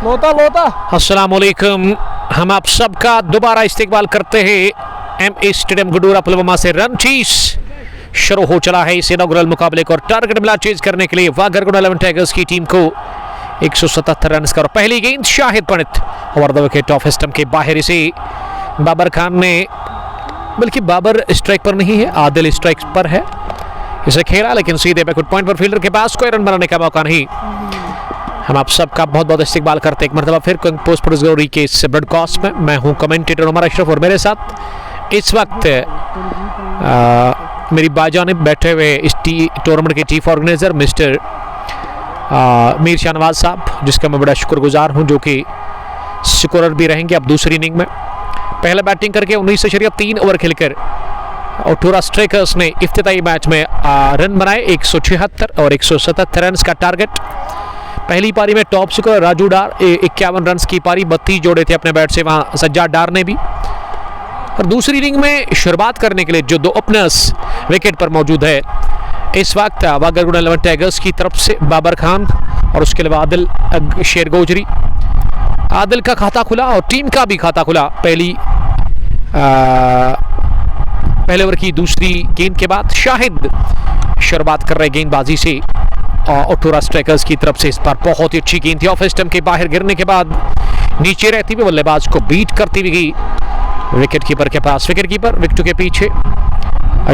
अस्सलाम वालेकुम। हम आप सबका दोबारा इस्तेकबाल करते हैं एमए स्टेडियम गडूरा पुलवामा से। रन चीज शुरू हो चला है इस इनॉग्रल मुकाबले को और टारगेट मिला चेज करने के लिए वाघरगुंड 11 टाइगर्स की टीम को 177 रन का। पहली गेंद Shahid Pandit over the wicket off stump के बाहर। इसे बाबर खान ने, बल्कि बाबर स्ट्राइक पर नहीं है, आदिल स्ट्राइक पर है, इसे खेला लेकिन सीधे बैकवर्ड पॉइंट पर फील्डर के पास कोई रन बनाने का मौका नहीं। हम आप सबका बहुत बहुत इस्तेकबाल करते हैं एक मरतबा फिर पोस्ट प्रोग्राम के इस ब्रॉडकास्ट में। मैं हूं कमेंटेटर उमर अशरफ और मेरे साथ इस वक्त मेरी बाजानिब बैठे हुए इस टूर्नामेंट के chief organiser mister Mir Shahnawaz साहब, जिसका मैं बड़ा शुक्रगुजार हूं, जो कि स्कोरर भी रहेंगे अब दूसरी इनिंग में। पहले बैटिंग करके 19.3 ओवर खेलकर ओटोरा स्ट्राइकर्स ने इफ्तिताई मैच में रन बनाए 176 और 177 रन का टारगेट। पहली पारी में टॉप स्कोर राजू डार 51 रन की पारी 32 जोड़े थे अपने बैट से, वहां सज्जाद डार ने भी। और दूसरी इनिंग में शुरुआत करने के लिए जो दो ओपनर्स विकेट पर मौजूद है इस वक्त वाघरगुंड 11 टाइगर्स की तरफ से बाबर खान और उसके अलावा आदिल शेर गोजरी। आदिल का खाता खुला और टीम का भी खाता खुला पहले ओवर की दूसरी गेंद के बाद। शाहिद शुरुआत कर रहे गेंदबाजी से ओटोरा स्ट्राइकर्स की तरफ से। इस बार बहुत ही अच्छी गेंद थी ऑफ स्टंप के बाहर गिरने के बाद नीचे रहती हुई बल्लेबाज को बीट करती हुई गई विकेट कीपर के पास। विकेट कीपर विकेटों के पीछे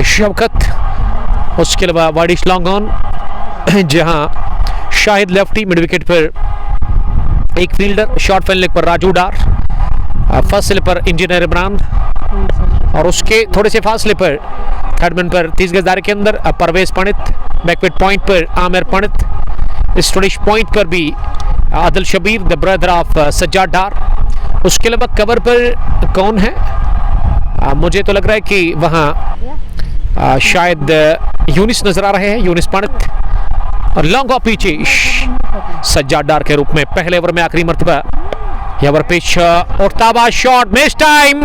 शौकत, उसके अलावा वाडिश लॉन्ग ऑन, जहां शाहिद लेफ्टी मिड विकेट पर एक फील्डर, शॉर्ट फील्डिंग पर राजू डार, फर्स्ट पर इंजीनियर इमरान और उसके थोड़े से फासले पर थर्ड मैन पर 30 गज दायरे के अंदर परवेज पंडित, बैकवेट पॉइंट पर आमिर पंडित, स्टोनिश पॉइंट पर भी Adil Shabir the brother of Sajjad Dar. उसके अलावा कवर पर कौन है, मुझे तो लग रहा है कि वहाँ शायद यूनिस नजर आ रहे हैं, यूनिस पंडित। और लॉन्ग ऑफ पीछे सज्जाद डार के रूप में पहले ओवर में आखिरी मरतबा यहाँ पर पिच और ताबा शॉट मिस टाइम,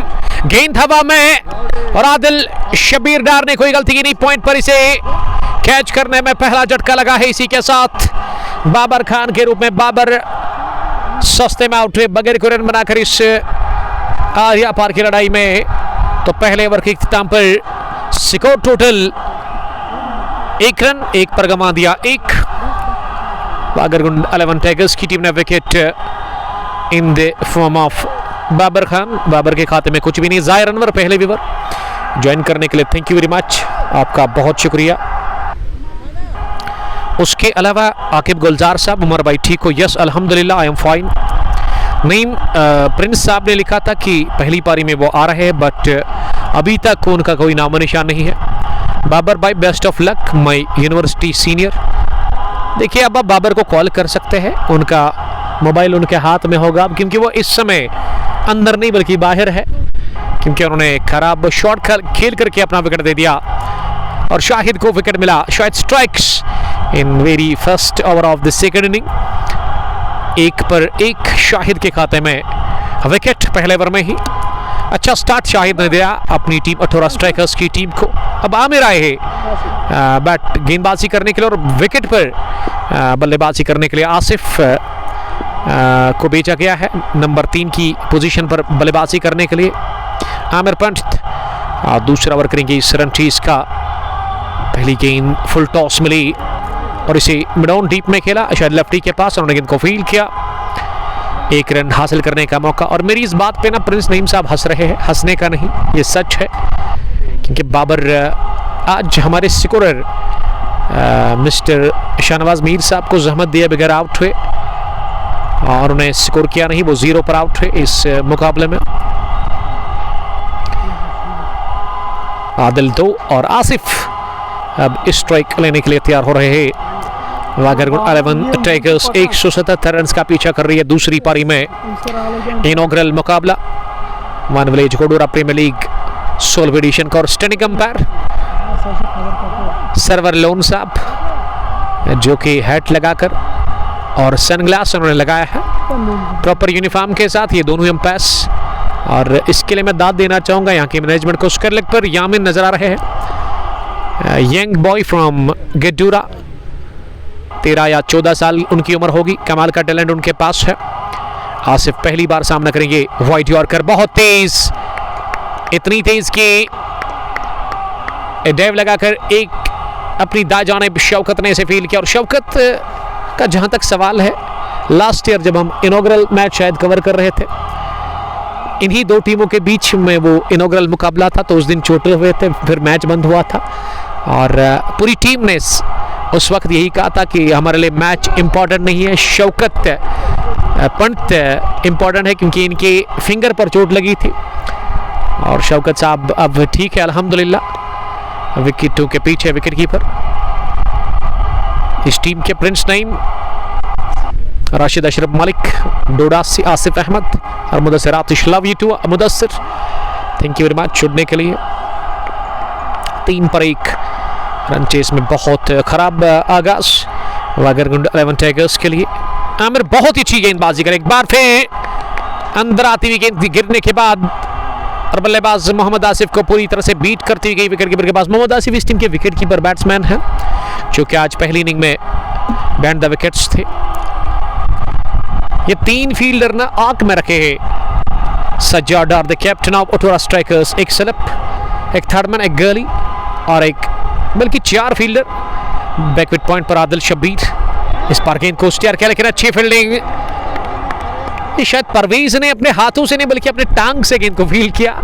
गेंद हवा में और आदिल शबीर डार ने कोई गलती की नहीं, पॉइंट पर इसे कैच करने में पहला झटका लगा है। इसी के साथ बाबर खान के रूप में बाबर सस्ते में आउट हुए बगैर कोई रन बनाकर इस आर्या पार की लड़ाई में। तो पहले ओवर के इख्तिताम पर स्कोर टोटल 1 रन 1 पर गंवा दिया 1। वाघरगुंड 11 टाइगर्स की टीम ने wicket in the form of Babar Khan. Babar के खाते में कुछ भी नहीं। जायर अनवर पहले व्यूअर ज्वाइन करने के लिए थैंक यू वेरी मच, आपका बहुत शुक्रिया। उसके अलावा आकिब गुलजार साहब, उमर भाई ठीक हो? यस अल्हम्दुलिल्लाह I am fine. Naeem Prince साहब ने लिखा था कि पहली पारी में वो आ रहे हैं बट अभी तक उनका कोई नामो निशान नहीं है। बाबर भाई best of luck my university senior. देखिए अब आप बाबर को कॉल कर सकते हैं, उनका मोबाइल उनके हाथ में होगा क्योंकि वो इस समय अंदर नहीं बल्कि बाहर है, क्योंकि उन्होंने खराब शॉट खेल करके अपना विकेट दे दिया और शाहिद को विकेट मिला। Shahid strikes in very first over of the second inning. 1 पर 1 शाहिद के खाते में विकेट पहले ओवर में ही। अच्छा स्टार्ट शाहिद ने दिया अपनी टीम ओटोरा स्ट्राइकर्स की टीम को। अब आमिर आए हैं बैट गेंदबाजी करने के लिए और विकेट पर बल्लेबाजी करने के लिए आसिफ को भेजा गया है नंबर 3 की पोजीशन पर बल्लेबाजी करने के लिए। आमिर पंडित दूसरा ओवर करेंगे इस रन चीज का। पहली गेंद फुल टॉस मिली और इसे मिड ऑन डीप में खेला शायद लेफ्टी के पास, उन्होंने गेंद को फील्ड किया। 1 रन हासिल करने का मौका। और मेरी इस बात पे ना प्रिंस नईम साहब हंस रहे हैं, हंसने का नहीं, ये सच है क्योंकि बाबर आज हमारे स्कोरर मिस्टर शाहनवाज मीर साहब को जहमत दिए बगैर आउट हुए और उन्हें स्कोर किया नहीं, वो 0 पर आउट हुए इस मुकाबले में। आदिल 2 और आसिफ अब स्ट्राइक लेने के लिए तैयार हो रहे हैं। वाघरगुंड 11 टाइगर्स 177 रन का पीछा कर रही है दूसरी पारी में। इनॉग्रल मुकाबला one village Kodora premier league 16वीं एडिशन का। और स्टैंडिंग अंपायर सरवर लोन साहब, जो कि हैट लगाकर और सनग्लास उन्होंने लगाया है प्रॉपर यूनिफॉर्म के साथ, ये दोनों अंपायर्स। और इसके लिए मैं दाद देना चाहूँगा यहाँ के मैनेजमेंट को। उसके लेग पर यामिन नजर आ रहे हैं, यंग बॉय फ्रॉम गडूरा, 13 या 14 साल उनकी उम्र होगी। कमाल का टैलेंट उनके पास है। आसिफ पहली बार सामना करेंगे वाइड यॉर्कर, बहुत तेज, इतनी तेज कि डेव लगाकर एक अपनी दाएं जानिब शौकत ने इसे फील किया। और शौकत का जहां तक सवाल है, लास्ट ईयर जब हम इनॉग्रल मैच शायद कवर कर रहे थे, इन्हीं दो टीमों के बीच में वो इनॉग्रल मुकाबला था, तो उस दिन चोट हुए थे, फिर मैच बंद हुआ था और पूरी टीम ने उस वक्त यही कहा था कि हमारे लिए मैच इंपॉर्टेंट नहीं है, शौकत पंत इंपॉर्टेंट है, क्योंकि इनके फिंगर पर चोट लगी थी। और शौकत साहब अब ठीक है अल्हम्दुलिल्लाह, विकेटों के पीछे विकेट कीपर इस टीम के प्रिंस नईम, राशिद अशरफ मलिक, डोडा से आसिफ अहमद और Mudassir Aatish. Love you too Mudassir, thank you very much जुड़ने के लिए। 3 पर 1 रन चेस में बहुत खराब आगाज वागरगुंड 11 टाइगर्स के लिए। आमिर बहुत ही अच्छी गेंदबाजी करे, एक बार फिर अंदर आती हुई गेंद गिरने के बाद और बल्लेबाज मोहम्मद आसिफ को पूरी तरह से बीट करती हुई गई विकेट कीपर के पास। मोहम्मद आसिफ इस टीम के विकेट कीपर बैट्समैन हैं, जो कि आज पहली इनिंग में बैंड द विकेट्स थे। ये 3 फील्डर ना आंख में रखे हैं सज्जाद डार, द कैप्टन ऑफ ओटोरा स्ट्राइकर्स, एक स्लिप, एक थर्डमैन, एक गर्ली और एक बल्कि 4 फील्डर। बैकविट पॉइंट पर आदिल शब्बीर, इस बार गेंद को स्टेयर किया लेकिन अच्छी फील्डिंग। ये शायद परवेज ने अपने हाथों से नहीं बल्कि अपने टांग से गेंद को फील्ड किया,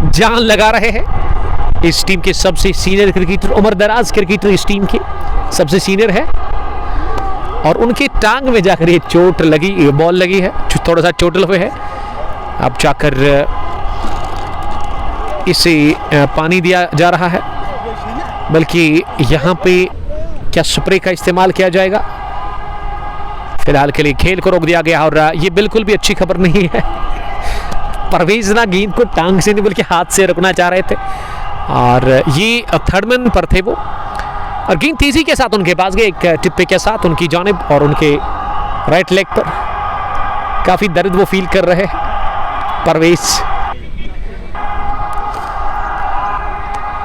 जान लगा रहे हैं। इस टीम के सबसे सीनियर क्रिकेटर, उम्र दराज क्रिकेटर इस टीम के सबसे सीनियर है और उनकी टांग में जाकर ये चोट लगी, ये बॉल लगी है, थोड़ा सा चोटल हुए है। अब जाकर इसे पानी दिया जा रहा है, बल्कि यहाँ पे क्या स्प्रे का इस्तेमाल किया जाएगा। फिलहाल के लिए खेल को रोक दिया गया और ये बिल्कुल भी अच्छी खबर नहीं है। परवेज ना गेंद को टांग से नहीं बल्कि हाथ से रुकना चाह रहे थे और ये थर्डमैन पर थे वो, और गेंद तेजी के साथ उनके पास गए, एक टिप्पे के साथ उनकी जानिब और उनके राइट लेग पर काफी दर्द वो फील कर रहे हैं परवेज।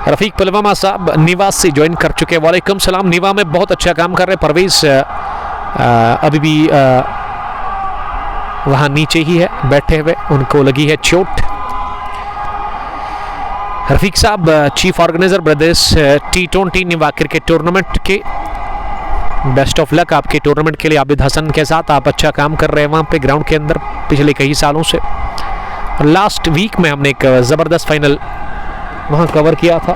रफीक पुलवामा साहब निवास से ज्वाइन कर चुके, वालेकुम सलाम। निवा में बहुत अच्छा काम कर रहे परवेज, अभी भी वहां नीचे ही है बैठे हुए, उनको लगी है चोट। रफीक साहब चीफ ऑर्गेनाइजर ब्रदर्स T20 निवा क्रिकेट टूर्नामेंट के, बेस्ट ऑफ लक आपके टूर्नामेंट के लिए। आबिद हसन के साथ आप अच्छा काम कर रहे हैं वहां पे ग्राउंड के अंदर पिछले कई सालों से। लास्ट वीक में हमने एक जबरदस्त फाइनल वहां कवर किया था।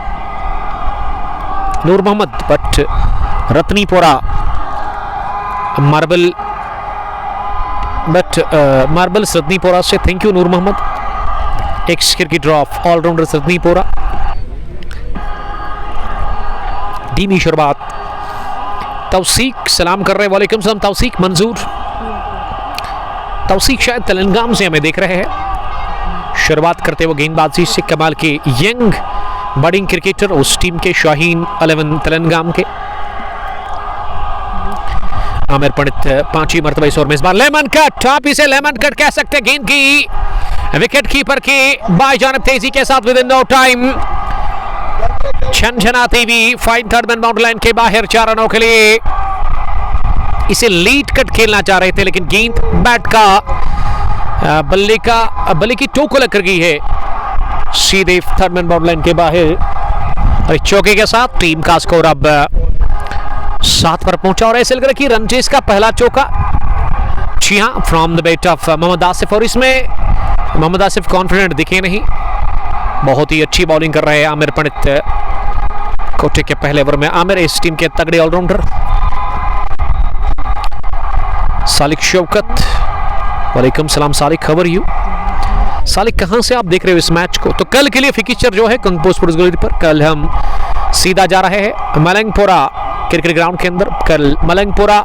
नूर मोहम्मद बट रत्नीपोरा मार्बल रत्नीपोरा से, thank you Noor Mohammad, ex cricketer of allrounder Ratnipora. धीमी शुरुआत, तौसीक सलाम कर रहे हैं, वालेकुम सलाम तौसीक मंजूर। तौसीक शायद तेलंगाना से हमें देख रहे हैं। शुरुआत करते हुए गेंदबाजी से कमाल के यंग बडिंग क्रिकेटर उस टीम के शाहीन 11 तेलंगाना के। आमिर पंडित 5वीं मरतबा इस ओवर में, इस बार लेमन कट, आप इसे लेमन कट कह सकते हैं। गेंद की विकेट कीपर की बाई जानिब तेजी के साथ विद इन नो टाइम झनझनाती हुई फाइन थर्डमैन बाउंड्री लाइन के बाहर 4 रनों के लिए। इसे लीड कट खेलना चाह रहे थे लेकिन गेंद बैट का बल्ले की टो को लग गई है सीधे थर्डमैन बाउंड्री लाइन के बाहर। और चौके के साथ टीम का स्कोर अब 7 पर पहुंचा और ऐसे लग रहा कि रन चेस का पहला चौका, जी हाँ, from the bat of Mohammad Asif. और इसमें मोहम्मद आसिफ कॉन्फिडेंट दिखे नहीं, बहुत ही अच्छी बॉलिंग कर रहे हैं आमिर पंडित कोटे के पहले ओवर में। आमिर इस टीम के तगड़े ऑलराउंडर। सालिक शौकत, वालेकुम सलाम सालिक, खबर यू सालिक, कहां से आप देख रहे हो इस मैच को? तो कल के लिए फिक्चर जो है कंपोज स्पोर्ट्स गैलरी पर, कल हम सीधा जा रहे हैं मलंगपुरा क्रिकेट ग्राउंड के अंदर। कल Malangpura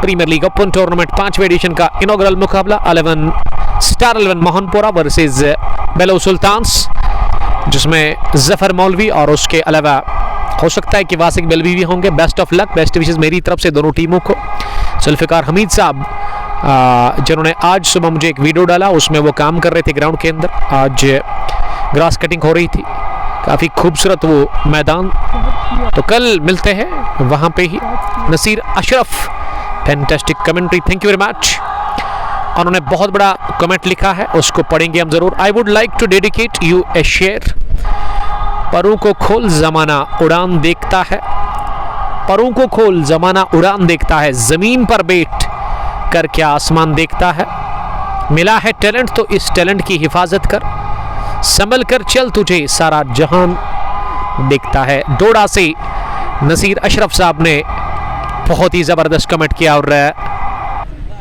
premier league open tournament 5वें एडिशन का इनॉग्रल मुकाबला 11 star 11 Mohanpura versus Belo Sultans, जिसमें जफर मौलवी और उसके अलावा हो सकता है कि वासिक बेलवी भी होंगे। Best of luck, best wishes मेरी तरफ से दोनों टीमों को। जुल्फिकार हमीद साहब जिन्होंने आज सुबह मुझे एक वीडियो डाला, उसमें वो काम कर रहे थे ग्राउंड के अंदर। आज ग्रास कटिंग हो रही थी, काफ़ी खूबसूरत वो मैदान। तो कल मिलते हैं वहाँ पे ही। Naseer Ashraf, fantastic commentary, thank you very much. उन्होंने बहुत बड़ा कमेंट लिखा है, उसको पढ़ेंगे हम जरूर। I would like to dedicate you a शेयर। परों को खोल जमाना उड़ान देखता है, परों को खोल जमाना उड़ान देखता है, जमीन पर बैठ कर क्या आसमान देखता है। मिला है टैलेंट तो इस टैलेंट की हिफाजत कर, संभल कर चल तुझे सारा जहान देखता है। डोडा से नसीर अशरफ साहब ने बहुत ही ज़बरदस्त कमेंट किया और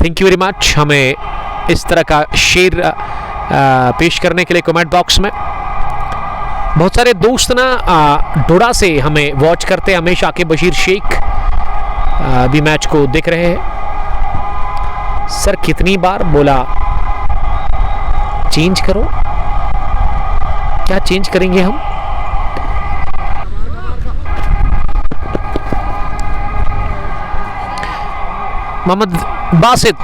थैंक यू वेरी मच हमें इस तरह का शेर पेश करने के लिए कमेंट बॉक्स में। बहुत सारे दोस्त ना डोडा से हमें वॉच करते हैं हमेशा के। बशीर शेख भी मैच को देख रहे हैं। सर कितनी बार बोला चेंज करो, क्या चेंज करेंगे हम? मोहम्मद बासित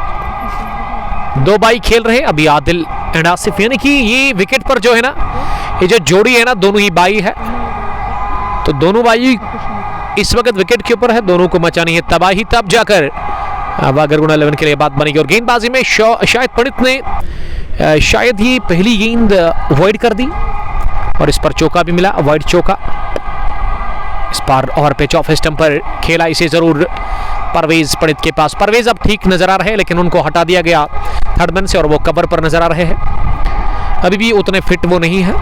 दो बाई खेल रहे, अभी आदिल एंड आसिफ, यानी कि ये विकेट पर जो है ना, ये जो जोड़ी है ना, दोनों ही बाई है। तो दोनों बाई इस वक्त विकेट के ऊपर है, दोनों को मचानी है तबाही, तब जाकर वागर गुना 11 के लिए बात बनेगी। और गेंदबाजी में शाहिद पंडित ने शायद ही पहली गेंद वाइड कर दी और इस पर चौका भी मिला, वाइड चौका। इस पर और पिच ऑफ स्टंप पर खेला इसे जरूर परवेज पंडित के पास। परवेज अब ठीक नजर आ रहे हैं लेकिन उनको हटा दिया गया थर्ड मैन से और वो कवर पर नजर आ रहे हैं। अभी भी उतने फिट वो नहीं है।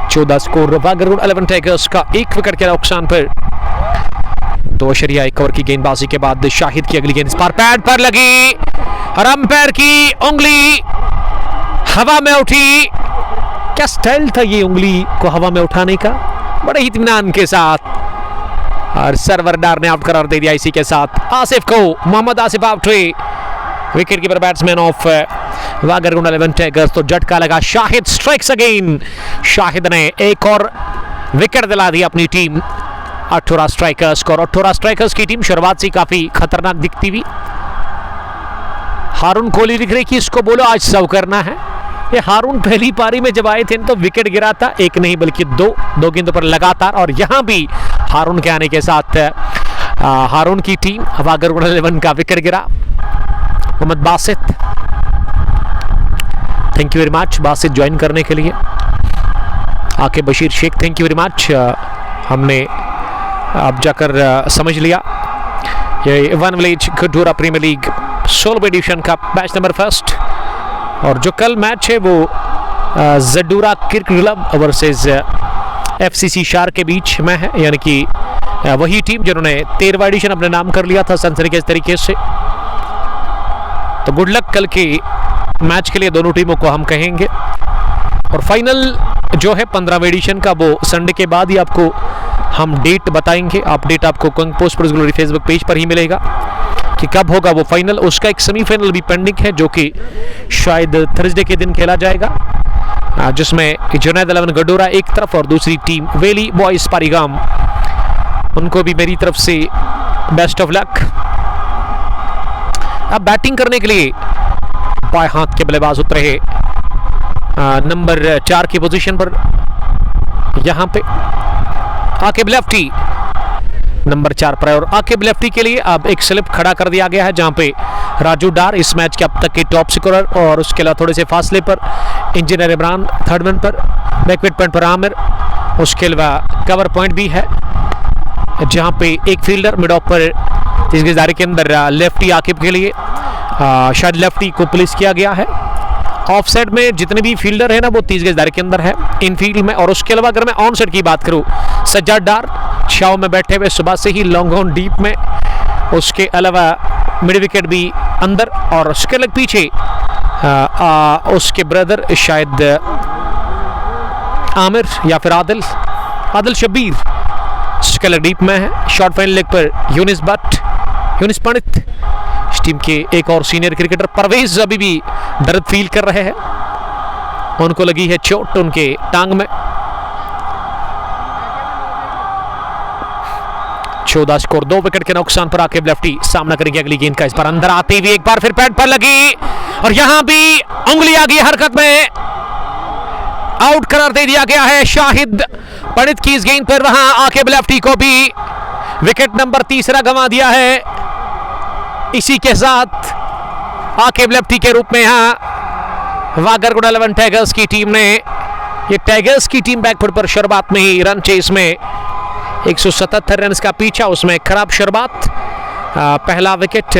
14 स्कोर वागर गुना 11 टाइगर्स का, एक विकेट के नुकसान पर 2.1 ओवर की गेंदबाजी के बाद शाहिद की अगली गेंद इस पर पैड पर लगी और अंपायर की उंगली हवा में उठी। क्या स्टाइल था ये उंगली को हवा में उठाने का, बड़े ही इत्मीनान के साथ, और सरवरदार ने आउट करार दे दिया। इसी के साथ आसिफ को, मोहम्मद आसिफ आउट हुए, wicket keeper batsman of वागर Guna 11 tigers. तो झटका लगा, शाहिद स्ट्राइक्स अगेन। शाहिद ने एक और विकेट दिला दी अपनी टीम 18 स्ट्राइकर्स को। 18 स्ट्राइकर्स की टीम शुरुआत से काफी खतरनाक दिखती हुई। हारून कोहली लिख रहे कि इसको बोलो आज सर्व करना है। ये हारून पहली पारी में जब आए थे तो विकेट गिरा था, एक नहीं बल्कि दो गेंदों पर लगातार, और यहां भी हारून के आने के साथ हारून की टीम वागर गुना 11 का विकेट गिरा। Mohammad Basit, thank you very much Basit join करने के लिए। आके Bashir Sheikh, thank you very much, हमने अब जाकर समझ लिया। ये one village Khadoora premier league 16वें एडिशन का मैच नंबर 1 और जो कल मैच है वो Jadoora cricket club versus FCC शार के बीच में है, यानी कि वही टीम जिन्होंने 13वां एडिशन अपने नाम कर लिया था सनसनी के इस तरीके से। तो गुड लक कल के मैच के लिए दोनों टीमों को हम कहेंगे। और फाइनल जो है 15वें एडिशन का वो संडे के बाद ही आपको हम डेट बताएंगे। अपडेट आपको पोस्ट ग्लोरी फेसबुक पेज पर ही मिलेगा कि कब होगा वो फाइनल। उसका एक सेमीफाइनल भी पेंडिंग है जो कि शायद थर्सडे के दिन खेला जाएगा, जिसमें जुनैद 11 गडोरा एक तरफ और दूसरी टीम वेली बॉयज पारीगाम, उनको भी मेरी तरफ से बेस्ट ऑफ लक। अब बैटिंग करने के लिए बाएं हाथ के बल्लेबाज उतरे हैं नंबर 4 की पोजीशन पर। यहां पे आकिब लेफ्टी नंबर 4 पर है और आकिब लेफ्टी के लिए अब एक स्लिप खड़ा कर दिया गया है जहां पे राजू डार इस मैच के अब तक के टॉप स्कोरर, और उसके अलावा थोड़े से फासले पर इंजीनियर इमरान थर्ड मैन पर, बैकविट पॉइंट पर आमिर, उसके अलावा कवर पॉइंट भी है जहां पे एक फील्डर मिड ऑफ पर 30 गज दायरे के अंदर लेफ्टी आकिब के लिए शायद लेफ्टी को प्लेस किया गया है। ऑफ साइड में जितने भी फील्डर है ना वो 30 गज दायरे के अंदर है इन फील्ड में। और उसके अलावा अगर मैं ऑन साइड की बात करूं, सज्जाद डार छाव में बैठे हुए सुबह से ही लॉन्ग ऑन डीप में, उसके अलावा मिड विकेट भी अंदर, और उसके लग पीछे उसके ब्रदर शायद आमिर या फिर आदिल शब्बीर उसके लग डीप में है। शॉर्ट फाइनल लेग पर यूनिस पंडित, इस टीम के एक और सीनियर क्रिकेटर। परवेज अभी भी दर्द फील कर रहे हैं, उनको लगी है चोट उनके टांग में। 14 स्कोर, 2 विकेट के नुकसान पर आकिब लेफ्टी सामना करेंगे अगली गेंद का। इस पर अंदर आते हुए एक बार फिर पैड पर लगी और यहां भी उंगली आ गई हरकत में, आउट करार दे दिया गया है शाहिद पंडित की इस गेंद पर। वहां आकिब लेफ्टी को भी विकेट नंबर 3 गंवा दिया है। इसी के साथ आकिब लेफ्टी के रूप में यहाँ वागरगुड़ 11 टाइगर्स की टीम ने, ये टाइगर्स की टीम बैकफुट पर शुरुआत में ही रन चेस में 177 रन का पीछा, उसमें खराब शुरुआत, पहला विकेट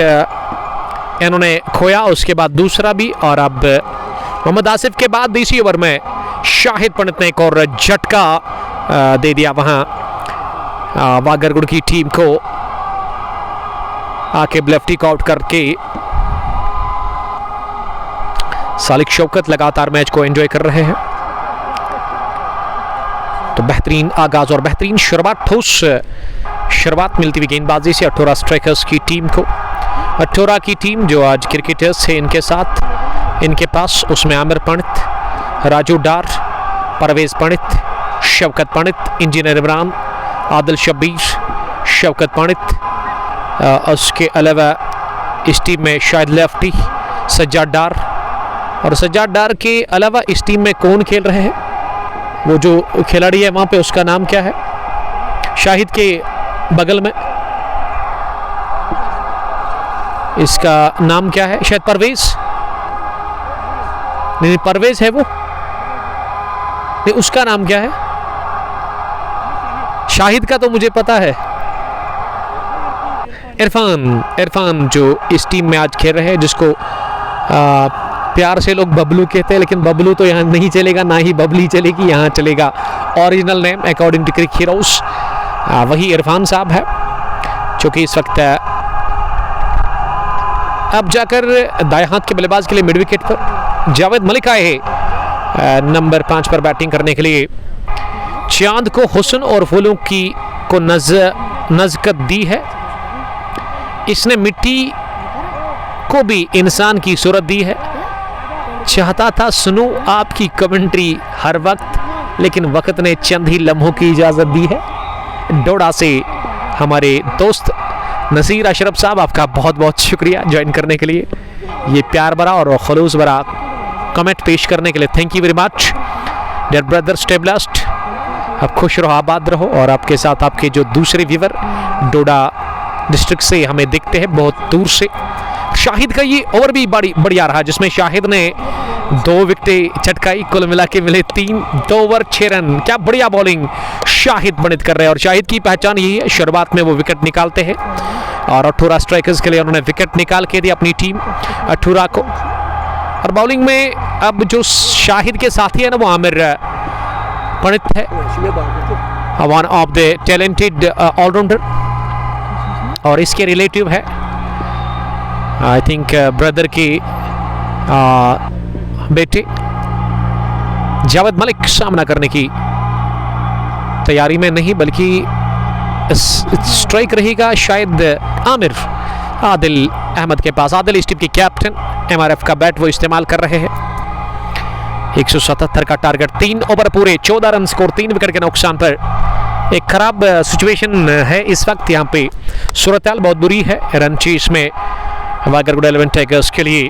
इन्होंने खोया, उसके बाद दूसरा भी, और अब मोहम्मद आसिफ के बाद इसी ओवर में शाहिद पंडित ने एक और झटका दे दिया वहां वागरगुड़ की टीम को। आकिब लेफ्टी को आउट करके सालिक शौकत लगातार मैच को एंजॉय कर रहे हैं। तो बेहतरीन आगाज और बेहतरीन शुरुआत, ठोस शुरुआत मिलती हुई गेंदबाजी से अठोरा स्ट्राइकर्स की टीम को। अठोरा की टीम जो आज क्रिकेटर्स है इनके साथ, इनके पास, उसमें आमिर पंडित, राजू डार, परवेज पंडित, शौकत पंडित, इंजीनियर इमरान, आदिल शब्बीर, शौकत पंडित, उसके अलावा इस टीम में शायद लेफ्टी सज्जाद डार, और सज्जाद डार के अलावा इस टीम में कौन खेल रहे हैं, वो जो खिलाड़ी है वहां पे उसका नाम क्या है, शाहिद के बगल में इसका नाम क्या है, शायद परवेज, नहीं परवेज है वो, नहीं उसका नाम क्या है, शाहिद का तो मुझे पता है, इरफान जो इस टीम में आज खेल रहे हैं, जिसको प्यार से लोग बबलू कहते हैं, लेकिन बबलू तो यहाँ नहीं चलेगा, ना ही बबली चलेगी, यहाँ चलेगा original name according to cricket heroes, वही इरफान साहब है, जो कि इस वक्त अब जाकर दाएं हाथ के बल्लेबाज के लिए मिड विकेट पर जावेद मलिक आए हैं नंबर 5 पर बैटिंग करने के लिए। चांद को हुस्न और फूलों की को नज़कत दी है, इसने मिट्टी को भी इंसान की सूरत दी है, चाहता था सुनूं आपकी कमेंट्री हर वक्त, लेकिन वक्त ने चंद ही लम्हों की इजाज़त दी है। डोडा से हमारे दोस्त नसीर अशरफ साहब, आपका बहुत बहुत शुक्रिया ज्वाइन करने के लिए, ये प्यार भरा और खलूस भरा कमेंट पेश करने के लिए, thank you very much dear brother, stay blessed, आप खुश रहो, आबाद रहो, और आपके साथ आपके जो दूसरे व्यूवर डोडा डिस्ट्रिक्ट से हमें दिखते हैं बहुत दूर से। शाहिद का ये ओवर भी बढ़िया रहा, जिसमें शाहिद ने 2 विकेटें चटकाई, कुल मिला के मिले 3, 2 ओवर 6 रन, क्या बढ़िया बॉलिंग शाहिद पंडित कर रहे हैं। और शाहिद की पहचान यही है, शुरुआत में वो विकेट निकालते हैं, और अठोरा स्ट्राइकर्स के लिए उन्होंने विकेट निकाल के दी अपनी टीम अठोरा को। और बॉलिंग में अब जो शाहिद के साथी है ना, वो आमिर पंडित है, one of the talented allrounder, और इसके रिलेटिव है आई थिंक ब्रदर के बेटे जावेद मलिक सामना करने की तैयारी में नहीं, बल्कि स्ट्राइक रहेगा शायद आमिर आदिल अहमद के पास। आदिल इस टीम के कैप्टन, एमआरएफ का बैट वो इस्तेमाल कर रहे हैं। 177 का टारगेट, 3 ओवर पूरे, 14 रन स्कोर, 3 विकेट के नुकसान पर। एक खराब सिचुएशन है इस वक्त, यहाँ पे सूरत हाल बहुत बुरी है रन चेस में वागरगुड़ 11 टाइगर्स के लिए।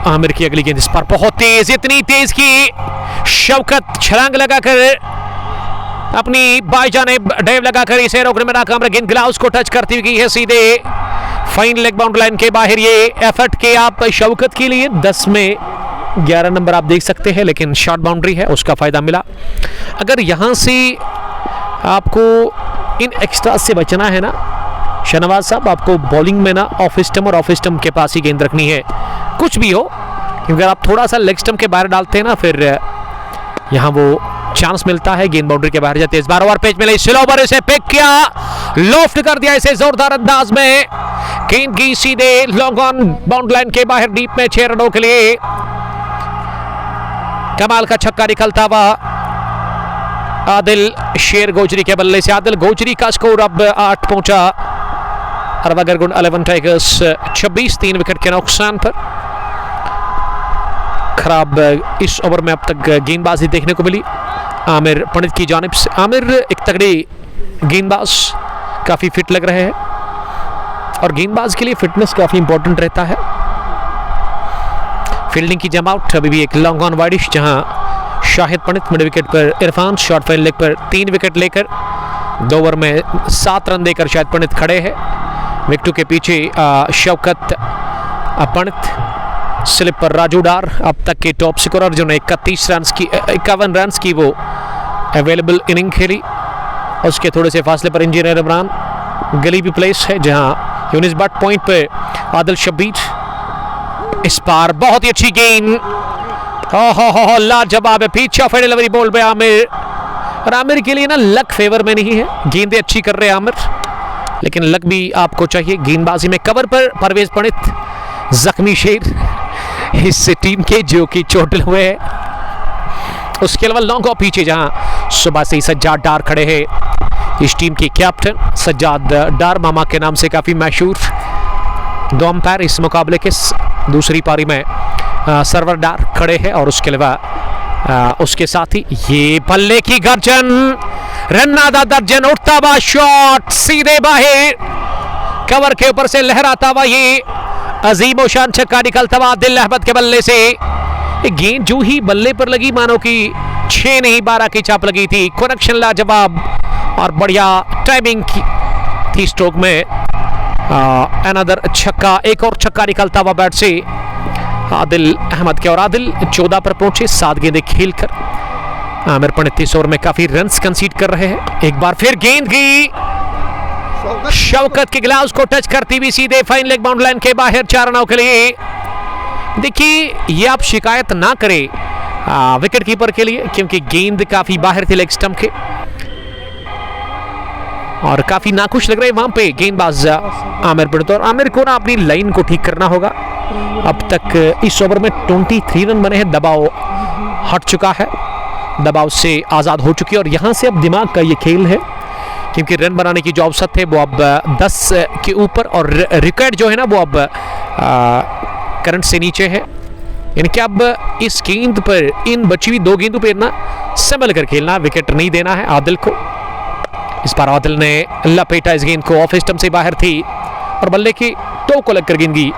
आमिर की अगली गेंद इस पर बहुत तेज, इतनी तेज की शौकत छलांग लगाकर अपनी बाईजाने ड्राइव लगाकर इसे रोकने में नाकाम रहे। गेंद ग्लाउस को टच करती हुई है सीधे फाइन लेग बाउंड्री लाइन के बाहर। ये एफर्ट के आप शौकत के लिए 10 में 11 नंबर आप देख सकते हैं, लेकिन शॉर्ट बाउंड्री है, उसका फायदा मिला। अगर यहां से आपको इन एक्स्ट्रा से बचना है ना शहनवाज साहब, आपको बॉलिंग में ना ऑफ स्टंप और ऑफ स्टंप के पास ही गेंद रखनी है, कुछ भी हो, क्योंकि अगर आप थोड़ा सा लेग स्टंप के बाहर डालते हैं ना, फिर यहां वो चांस मिलता है गेंद बाउंड्री के बाहर जाते। इस बार ओवर पेज मिले, स्लो ओवर इसे पिक किया, लॉफ्ट कर दिया इसे जोरदार अंदाज में, गेंद की सीधे लॉन्ग ऑन बाउंड्री लाइन के बाहर डीप में 6 रनों के लिए कमाल का छक्का निकलता हुआ आदिल शेर गोजरी के बल्ले से। आदिल गोजरी का स्कोर अब 8 पहुंचा और वागरगुड़ 11 टाइगर्स 26, 3 विकेट के नुकसान पर। खराब इस ओवर में अब तक गेंदबाजी देखने को मिली आमिर पंडित की जानिब से। आमिर एक तगड़े गेंदबाज, काफी फिट लग रहे हैं, और गेंदबाज के लिए फिटनेस काफी इंपॉर्टेंट रहता है। फील्डिंग की जमाउट, अभी भी एक लॉन्ग ऑन वाइडिश, जहां शाहिद पंडित मिड विकेट पर, इरफान शॉर्ट फाइन लेग पर 3 विकेट लेकर 2 ओवर में 7 रन देकर शाहिद पंडित खड़े हैं। विकेट के पीछे शौकत पंडित, स्लिप पर राजू डार अब तक के टॉप स्कोरर जो ने 51 रन की वो अवेलेबल इनिंग खेली। उसके थोड़े से फासले पर इंजीनियर इमरान गली भी प्लेस है जहां यूनिस बट पॉइंट पे आदिल शब्बीर। इस पार बहुत ही अच्छी गेंद, हो लाजवाब है, पीछे डिलीवरी बॉल पे आमिर। और आमिर के लिए ना लक फेवर में नहीं है, गेंदें अच्छी कर रहे हैं आमिर, लेकिन लक भी आपको चाहिए गेंदबाजी में। कवर पर परवेज पंडित, जख्मी शेर इस टीम के जो कि चोटिल हुए हैं। उसके अलावा लॉन्ग ऑफ पीछे जहां सुबह से ही सज्जाद डार खड़े हैं, इस टीम के कैप्टन सज्जाद डार मामा के नाम से काफी मशहूर। दो अंपायर इस मुकाबले के दूसरी पारी में सरवर डार खड़े हैं और उसके अलावा उसके साथ ही ये बल्ले की गर्जन, रन्नादा दर्जन, उठता हुआ शॉट सीधे बाहर, कवर के ऊपर से लहराता हुआ ये अजीम और शान छक्का निकलता हुआ दिल अहमद के बल्ले से। गेंद जो ही बल्ले पर लगी मानो कि 6 नहीं 12 की छाप लगी थी। कनेक्शन लाजवाब और बढ़िया टाइमिंग थी स्ट्रोक में। अनदर छक्का, एक और छक्का निकलता हुआ बैट से आदिल अहमद के, और आदिल 14 पर पहुंचे 7 गेंदें खेलकर। आमिर पंडित इस ओवर में काफी रन्स कंसीड कर रहे हैं। एक बार फिर गेंद की शौकत के ग्लव्स को टच करती हुई सीधे फाइन लेग बाउंड लाइन के बाहर 4 रनों के लिए। देखिए ये आप शिकायत ना करें विकेट कीपर के लिए, क्योंकि गेंद काफी बाहर थी लेग स्टंप के और काफी नाखुश लग रहे वहां पे गेंदबाज आमिर पंडित। और आमिर को ना अपनी लाइन को ठीक करना होगा। अब तक इस ओवर में 23 रन बने हैं, दबाव हट चुका है, दबाव से आजाद हो चुकी है और यहां से अब दिमाग का ये खेल है, क्योंकि रन बनाने की जो औसत है वो अब 10 के ऊपर और विकेट जो है ना वो अब करंट से नीचे है। यानी कि अब इस गेंद पर, इन बची हुई 2 गेंदों पर ना संभल कर खेलना, विकेट नहीं देना है आदिल को। इस बार आदिल ने लपेटा इस गेंद को, ऑफ स्टंप से बाहर थी और बल्ले की टो को लगकर गेंद की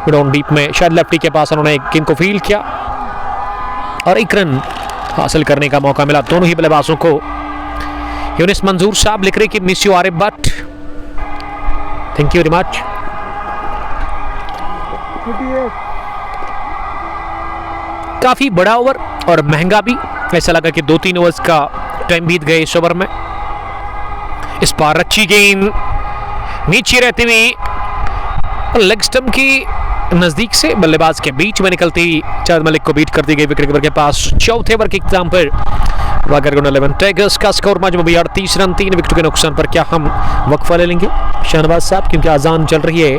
डाउन डीप में, शायद लेफ्टी के पास उन्होंने गेंद को फील्ड किया और 1 रन हासिल करने का मौका मिला दोनों ही बल्लेबाजों को। यूनिस मंजूर साहब लिख रहे कि miss you Arif Bhatt, thank you very much. काफी बड़ा ओवर और महंगा भी, ऐसा लगा कि 2-3 ओवर्स का टाइम बीत गए इस ओवर में। इस बार अच्छी गेंद नीचे रहती हुई लेग स्टंप की नजदीक से बल्लेबाज के बीच में निकलती चार मलिक को बीट कर दी गई विकेट कीपर के पास। चौथे ओवर के इख्तिताम पर वागर 11 टाइगर्स का स्कोर मजमू 38 रन 3 विकेट के नुकसान पर। क्या हम वक्फा ले लेंगे शहनवाज साहब, क्योंकि अजान चल रही है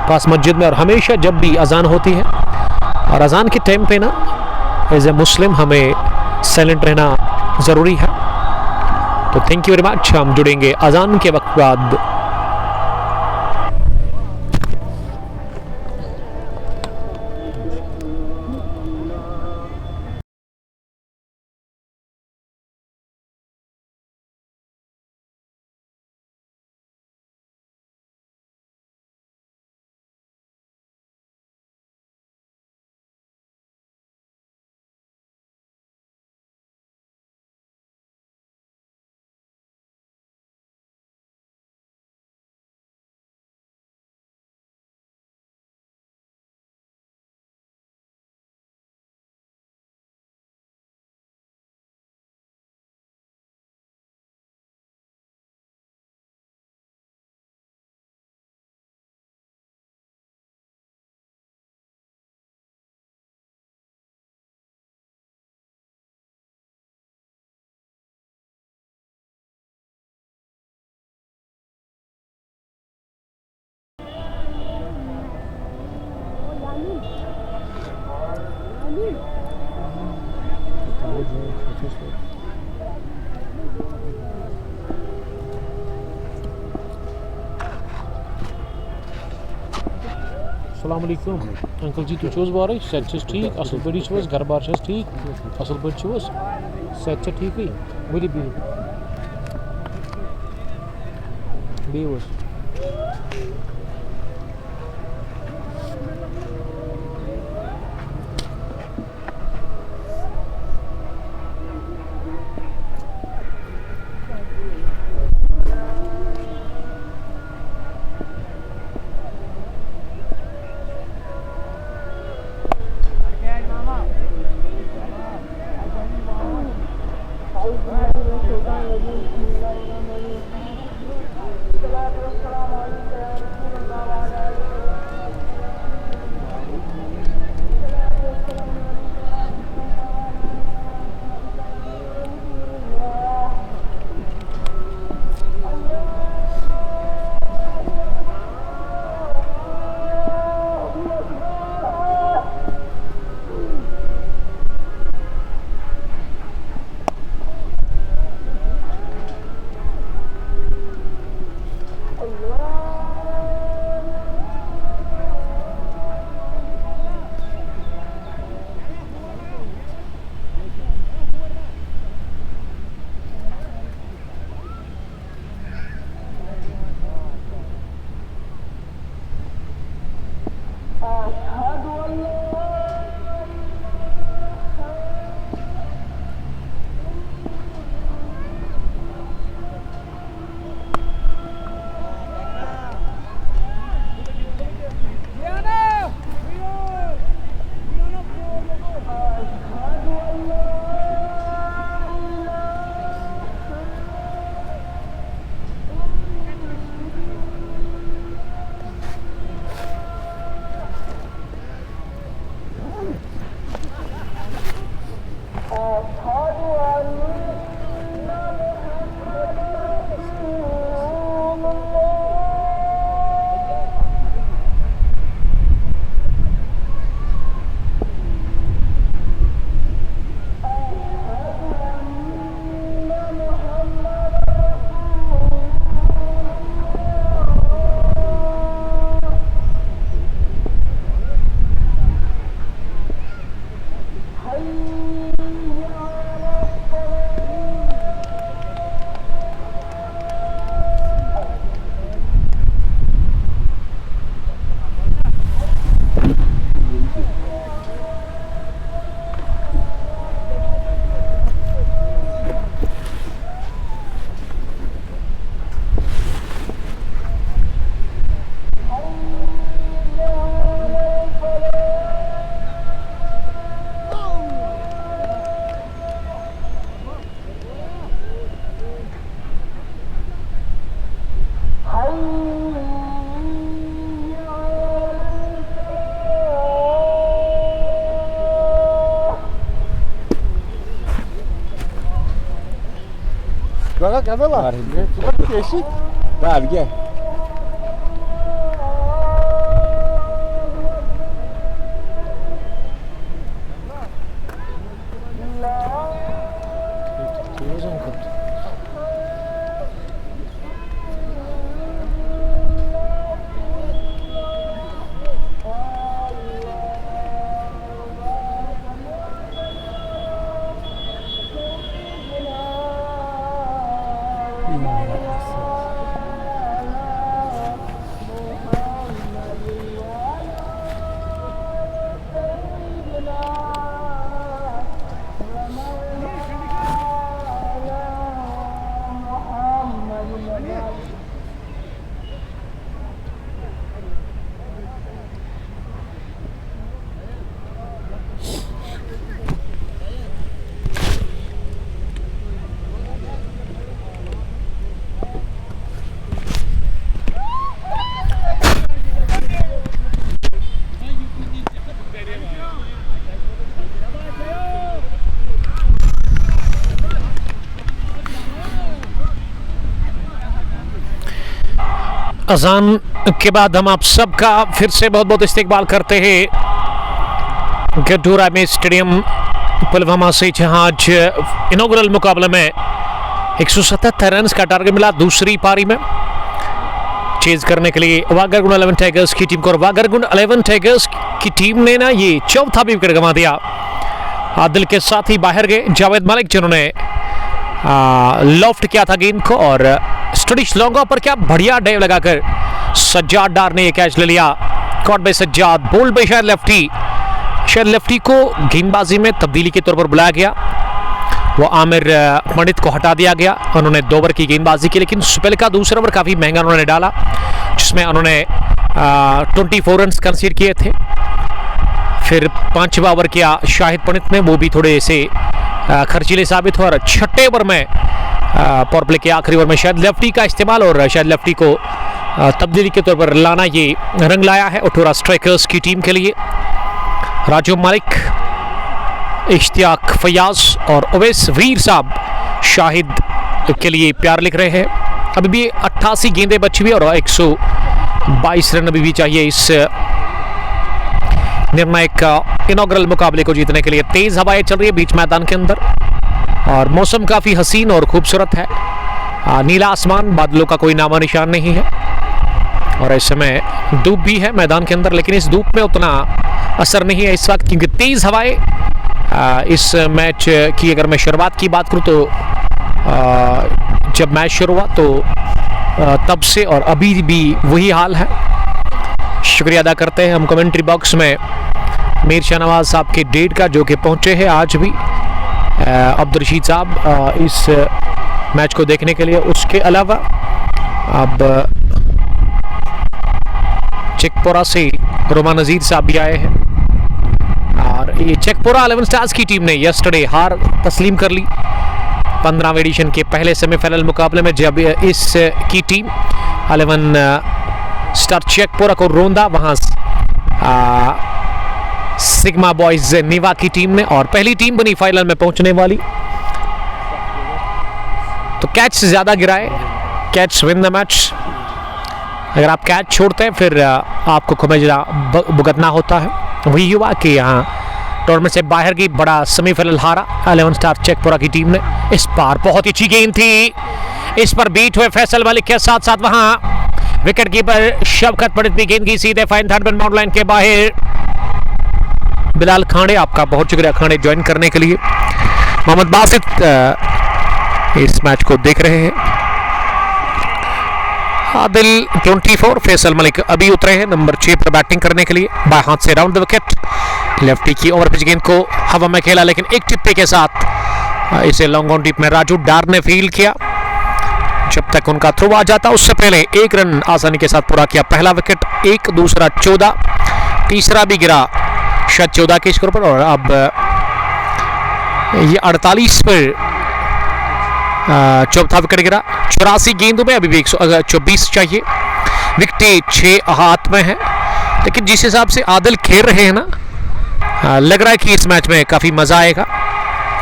पास मस्जिद में और हमेशा जब भी अजान होती है और अजान के टाइम पे ना एज ए मुस्लिम हमें साइलेंट रहना ज़रूरी है। तो थैंक यू वेरी मच, हम जुड़ेंगे अजान के वक्त बाद। अस्सलामुअलैकुम अंकल जी, तुम छो बारे सेहत ठीक असल पे छो घर बार ठीक असल पे छो सेहत ठीक वली बिह Bana kadar var. Çok değişik. Belge. अजान के बाद हम आप सबका फिर से बहुत बहुत इस्तकबाल करते हैं गड्ढूरा में स्टेडियम पुलवामा से, जहां आज इनॉग्रल मुकाबले में 177 रन का टारगेट मिला दूसरी पारी में चेज करने के लिए वागरगुंड 11 टाइगर्स की टीम को। और वागरगुंड 11 टाइगर्स की टीम ने ना ये चौथा भी विकेट गंवा दिया। आदिल के साथ ही बाहर गए जावेद मलिक, जिन्होंने लॉफ्ट किया था गेंद को और स्टडीज लॉन्ग पर क्या बढ़िया डाइव लगाकर सज्जाद डार ने ये कैच ले लिया। Caught by Sajjad, bowled by Shahid lefty. Shahid lefty को गेंदबाजी में तब्दीली के तौर पर बुलाया गया, वो आमिर पंडित को हटा दिया गया। उन्होंने 2 ओवर की गेंदबाजी की, लेकिन स्पेल का दूसरा ओवर काफ़ी महंगा उन्होंने डाला, जिसमें उन्होंने 24 रन कंसीड किए थे। फिर 5वां ओवर किया शाहिद पंडित ने, वो भी थोड़े से खर्चीले साबित हुआ। और 6ठे ओवर में पावर प्ले के आखिरी ओवर में शायद लेफ्टी का इस्तेमाल और शायद लेफ्टी को तब्दीली के तौर पर लाना ये रंग लाया है ओठोरा स्ट्राइकर्स की टीम के लिए। राजू मलिक, इश्तियाक फयाज और ओवैस वीर साहब शाहिद के लिए प्यार लिख रहे हैं। अभी भी 88 गेंदें बची हुई और 122 रन अभी भी चाहिए इस निर्णायक इनॉग्रल मुकाबले को जीतने के लिए। तेज हवाएं चल रही है बीच मैदान के अंदर और मौसम काफ़ी हसीन और खूबसूरत है। नीला आसमान, बादलों का कोई नामा निशान नहीं है और इस समय धूप भी है मैदान के अंदर, लेकिन इस धूप में उतना असर नहीं है इस वक्त, क्योंकि तेज हवाएं इस मैच की अगर मैं शुरुआत की बात करूं तो जब मैच शुरू हुआ तो तब से और अभी भी वही हाल है। शुक्रिया अदा करते हैं हम कमेंट्री बॉक्स में मीर शाहनवाज साहब के डेट का, जो कि पहुंचे हैं आज भी अब्दुल रशीद साहब इस मैच को देखने के लिए। उसके अलावा अब चेकपोरा से रोमा नज़ीर साहब भी आए हैं और ये चेकपोरा 11 स्टार्स की टीम ने यस्टरडे हार तस्लीम कर ली 15वें एडिशन के पहले सेमीफाइनल मुकाबले में, जब इस की टीम 11 स्टार चेकपोरा को रोंदा वहां सिग्मा बॉयज निवा की टीम ने, और पहली टीम बनी फाइनल में पहुंचने वाली। तो कैच ज्यादा गिराए, कैच विन द मैच। अगर आप कैच छोड़ते हैं फिर आपको खुमेजरा भुगतना होता है। वही हुआ कि यहाँ टूर्नामेंट से बाहर की बड़ा सेमीफाइनल हारा 11 स्टार चेकपोरा की टीम ने। इस बार बहुत ही अच्छी गेंद थी, इस पर बीट हुए फैसल मलिक के साथ साथ वहां विकेट कीपर शवकत पंडित भी गेंद की सीधे fine third ban bound line के बाहर। बिलाल खांडे, आपका बहुत शुक्रिया खांडे ज्वाइन करने के लिए। मोहम्मद बासित इस मैच को देख रहे हैं। आदिल 24, फैसल मलिक अभी उतरे हैं नंबर 6 पर बैटिंग करने के लिए। बाएं हाथ से राउंड द विकेट, लेफ्टी की ओवर पिच गेंद को हवा में खेला, लेकिन एक टिप्पे के साथ इसे लॉन्ग ऑन टिप में राजू डार ने फील्ड किया। जब तक उनका थ्रो आ जाता उससे पहले 1 रन आसानी के साथ पूरा किया। पहला विकेट 1, दूसरा 14, तीसरा भी गिरा शायद 14 के स्कोर पर, और अब ये 48 पर चौथा विकेट गिरा। 84 गेंदों में अभी भी 124 चाहिए। विकेटें 6 हाथ में है, लेकिन जिस हिसाब से आदिल खेल रहे हैं ना, लग रहा है कि इस मैच में काफ़ी मज़ा आएगा,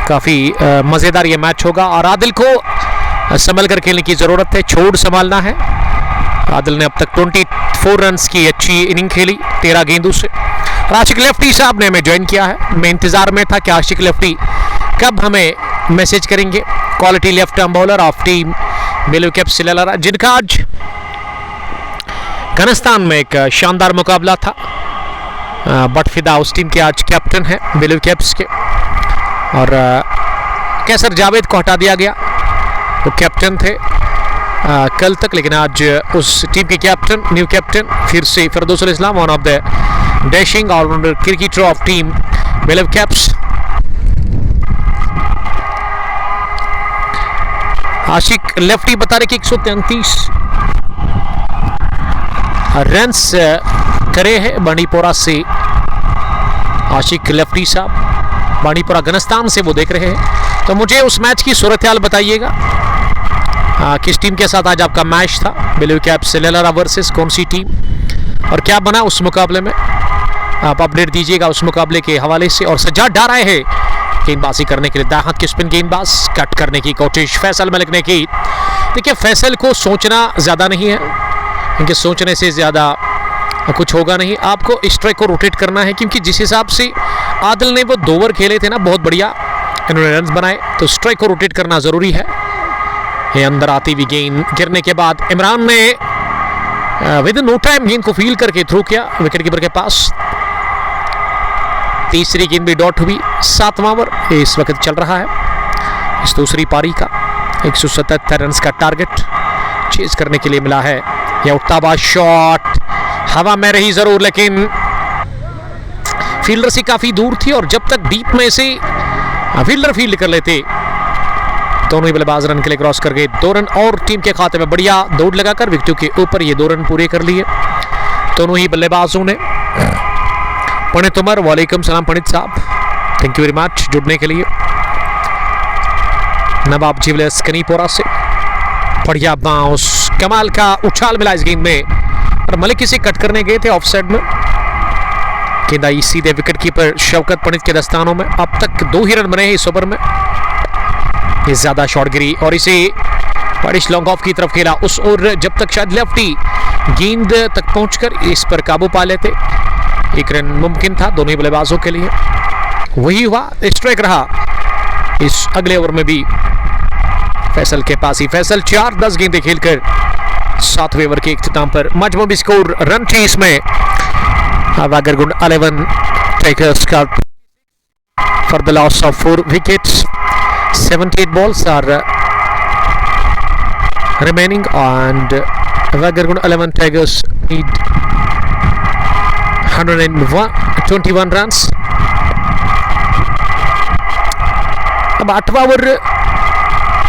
काफ़ी मज़ेदार ये मैच होगा। और आदिल को संभल कर खेलने की जरूरत है, छोड़ संभालना है। आदिल ने अब तक 24 रन्स की अच्छी इनिंग खेली 13 गेंदों से। आशिक लेफ्टी साहब ने हमें ज्वाइन किया है। मैं इंतजार में था कि आशिक लेफ्टी कब हमें मैसेज करेंगे। Quality left arm bowler of team मिलो कैप सिलेलरा, जिनका आज घनस्तान में एक शानदार मुकाबला था। बट फिदा उस टीम के आज कैप्टन है मिलो कैप्स के, और कैसर जावेद को हटा दिया गया, वो कैप्टन थे कल तक, लेकिन आज उस टीम के कैप्टन, न्यू कैप्टन फिर से Firdousul Islam, one of the dashing allrounder cricketer of team Milo Caps. Ashiq lefty बता रहे कि 133 रन्स करे हैं बांडीपोरा से। आशिक लेफ्टी साहब बांडीपोरा घनस्तान से वो देख रहे हैं। तो मुझे उस मैच की सूरत हाल बताइएगा, किस टीम के साथ आज आपका मैच था, ब्लू कैप सिलेलरा वर्सेस कौन सी टीम, और क्या बना उस मुकाबले में, आप अपडेट दीजिएगा उस मुकाबले के हवाले से। और सज्जाद डार आए हैं गेंदबाजी करने के लिए, दाएं हाथ के स्पिन गेंदबाज, कट करने की कोशिश फैसल मलिक ने की। देखिए फैसल को सोचना ज़्यादा नहीं है, क्योंकि सोचने से ज़्यादा कुछ होगा नहीं। आपको स्ट्राइक को रोटेट करना है, क्योंकि जिस हिसाब से आदिल ने वो 2 ओवर खेले थे ना, बहुत बढ़िया इन्होंने रन्स बनाए, तो स्ट्राइक को रोटेट करना ज़रूरी है। ये अंदर आती हुई गेंद गिरने के बाद इमरान ने विद इन नो टाइम गेंद को फील करके थ्रो किया विकेट कीपर के पास। तीसरी गेंद भी डॉट हुई। 7वां ओवर इस वक्त चल रहा है इस दूसरी पारी का। 177 रन का टारगेट चेज करने के लिए मिला है। यह उठता हुआ शॉट हवा में रही जरूर, लेकिन फील्डर से काफी दूर थी, और जब तक डीप में से फील्डर फील्ड कर लेते, दोनों ही बल्लेबाज रन के लिए क्रॉस कर गए। 2 रन और टीम के खाते में, बढ़िया दौड़ लगाकर विकेटों के ऊपर ये 2 रन पूरे कर लिए दोनों ही बल्लेबाजों ने। पंडित उमर, वालेकुम सलाम पंडित साहब, थैंक यू वेरी मच जुड़ने के लिए। नवाब जिवलेस कनीपोरा से बढ़िया बाउंस, कमाल का उछाल मिला इस गेंद में, और मलिक इसे कट करने गए थे ऑफ साइड में। गेंद आई सीधे विकेट कीपर शौकत पंडित के दस्तानों में। अब तक 2 ही रन बने हैं इस ओवर में। ये ज्यादा शॉट गिरी और इसे बारिश लॉन्ग ऑफ की तरफ खेला उस ओर, जब तक शायद लेफ्टी गेंद तक पहुंचकर इस पर काबू पा लेते, 1 रन मुमकिन था दोनों ही बल्लेबाजों के लिए। वही हुआ, स्ट्राइक रहा इस अगले ओवर में भी फैसल के पास ही। फैसल 4-10 गेंदें खेलकर 7वें ओवर के इख्तिताम पर मजमूई स्कोर रन चेस में वागरगुंड 11 टेकर्स का for the loss of 4 wickets. 78 balls are remaining, and Wagargund 11 Tigers need 121 runs. अब 8वां ओवर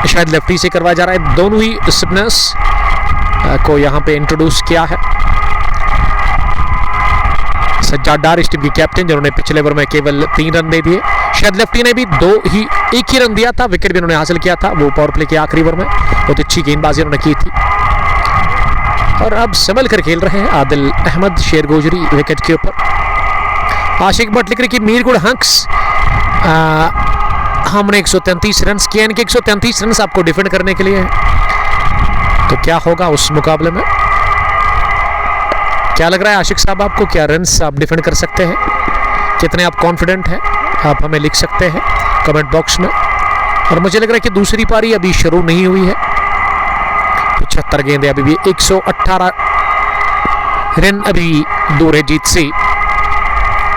शायद लेफ्टी से करवाया जा रहा है। दोनों ही स्पिनर्स को यहाँ पे इंट्रोड्यूस किया है। सज्जाद डार इस टीम की कैप्टन, जिन्होंने पिछले ओवर में केवल 3 रन दे दिए। शायद लेफ्टी ने भी एक ही रन दिया था, विकेट भी उन्होंने हासिल किया था, वो पावर प्ले के आखिरी ओवर में बहुत अच्छी गेंदबाजी उन्होंने की थी। और अब संभल कर खेल रहे हैं आदिल अहमद शेर गोजरी विकेट के ऊपर। आशिक भट्ट लिख रहे कि मीरगुड़ हंक्स हमने 133 रन किए, इनके 133 रन आपको डिफेंड करने के लिए, तो क्या होगा उस मुकाबले में? क्या लग रहा है आशिक साहब आपको, क्या रन्स आप डिफेंड कर सकते हैं, कितने आप कॉन्फिडेंट हैं, आप हमें लिख सकते हैं कमेंट बॉक्स में। और मुझे लग रहा है कि दूसरी पारी अभी शुरू नहीं हुई है। 75 गेंदें अभी भी, 118 रन अभी दूर है जीत से।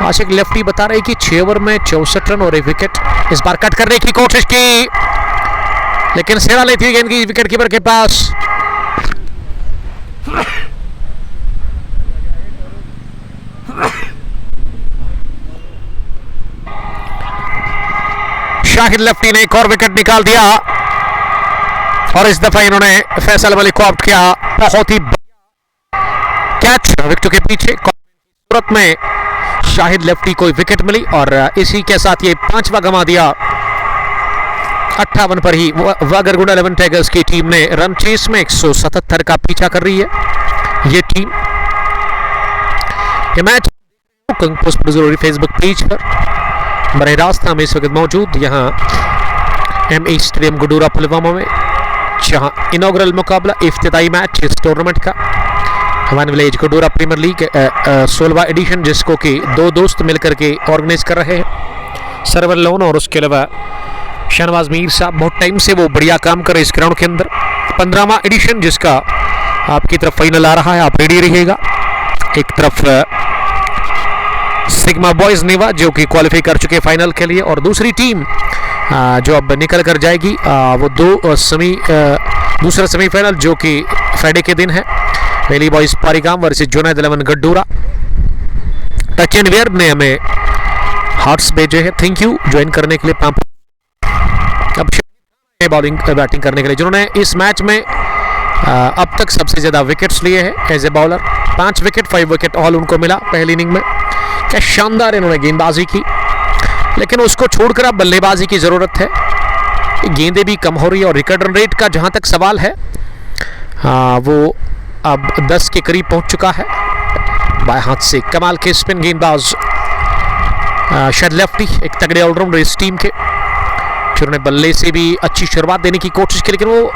आशिक लेफ्टी बता रहे कि 6 ओवर में 64 रन और 1 विकेट। इस बार कट करने की कोशिश की, लेकिन सेवा लेती हुई गेंद की विकेट कीपर के पास। शाहिद लेफ्टी ने एक और विकेट निकाल दिया, और इस दफा इन्होंने फैसल मलिक को आउट किया। बहुत ही कैच विकेटों के पीछे सूरत में शाहिद लेफ्टी को विकेट मिली, और इसी के साथ ये 5वां गंवा दिया। 58 पर ही वागरगुंड 11 टाइगर्स की टीम ने रन चेस में 177 का पीछा कर रही है ये टीम। ये मैच पोस्ट जरूरी फेसबुक पेज पर बरह रास्त हम इस वक्त मौजूद यहाँ ME स्टेडियम गुडूरा पुलवामा में जहां इनॉग्रल मुकाबला इफ्तिताई मैच इस टूर्नामेंट का हवान विलेज गडूरा प्रीमियर लीग 16वां एडिशन, जिसको कि दो दोस्त मिलकर के ऑर्गेनाइज कर रहे हैं, सरवर लोन और उसके अलावा शहनवाज मीर साहब। बहुत टाइम से वो बढ़िया काम कर रहे इस ग्राउंड के अंदर। 15वां एडिशन जिसका आपकी तरफ फाइनल आ रहा है, आप रेडी रहिएगा। एक तरफ सिग्मा बॉयज नेवा जो कि क्वालिफाई कर चुके फाइनल के लिए, और दूसरी टीम जो अब निकल कर जाएगी वो दूसरा सेमीफाइनल जो कि फ्राइडे के दिन है, valley boys Parigam versus Junaid 11 Gaddoora. Touch and wear ने हमें हार्ट्स भेजे हैं, थैंक यू ज्वाइन करने के लिए। अब बॉलिंग बैटिंग करने के लिए, जिन्होंने इस मैच में अब तक सबसे ज्यादा विकेट्स लिए हैं as a bowler. 5 wicket 5 wicket all उनको मिला पहली इनिंग में। क्या शानदार इन्होंने गेंदबाजी की, लेकिन उसको छोड़कर अब बल्लेबाजी की जरूरत है। गेंदें भी कम हो रही है, और रिकॉर्ड रन रेट का जहां तक सवाल है वो अब 10 के करीब पहुंच चुका है। बाएं हाथ से कमाल के स्पिन गेंदबाज शायद लेफ्टी, एक तगड़े ऑलराउंडर इस टीम के, जिन्होंने बल्ले से भी अच्छी शुरुआत देने की कोशिश की, लेकिन वो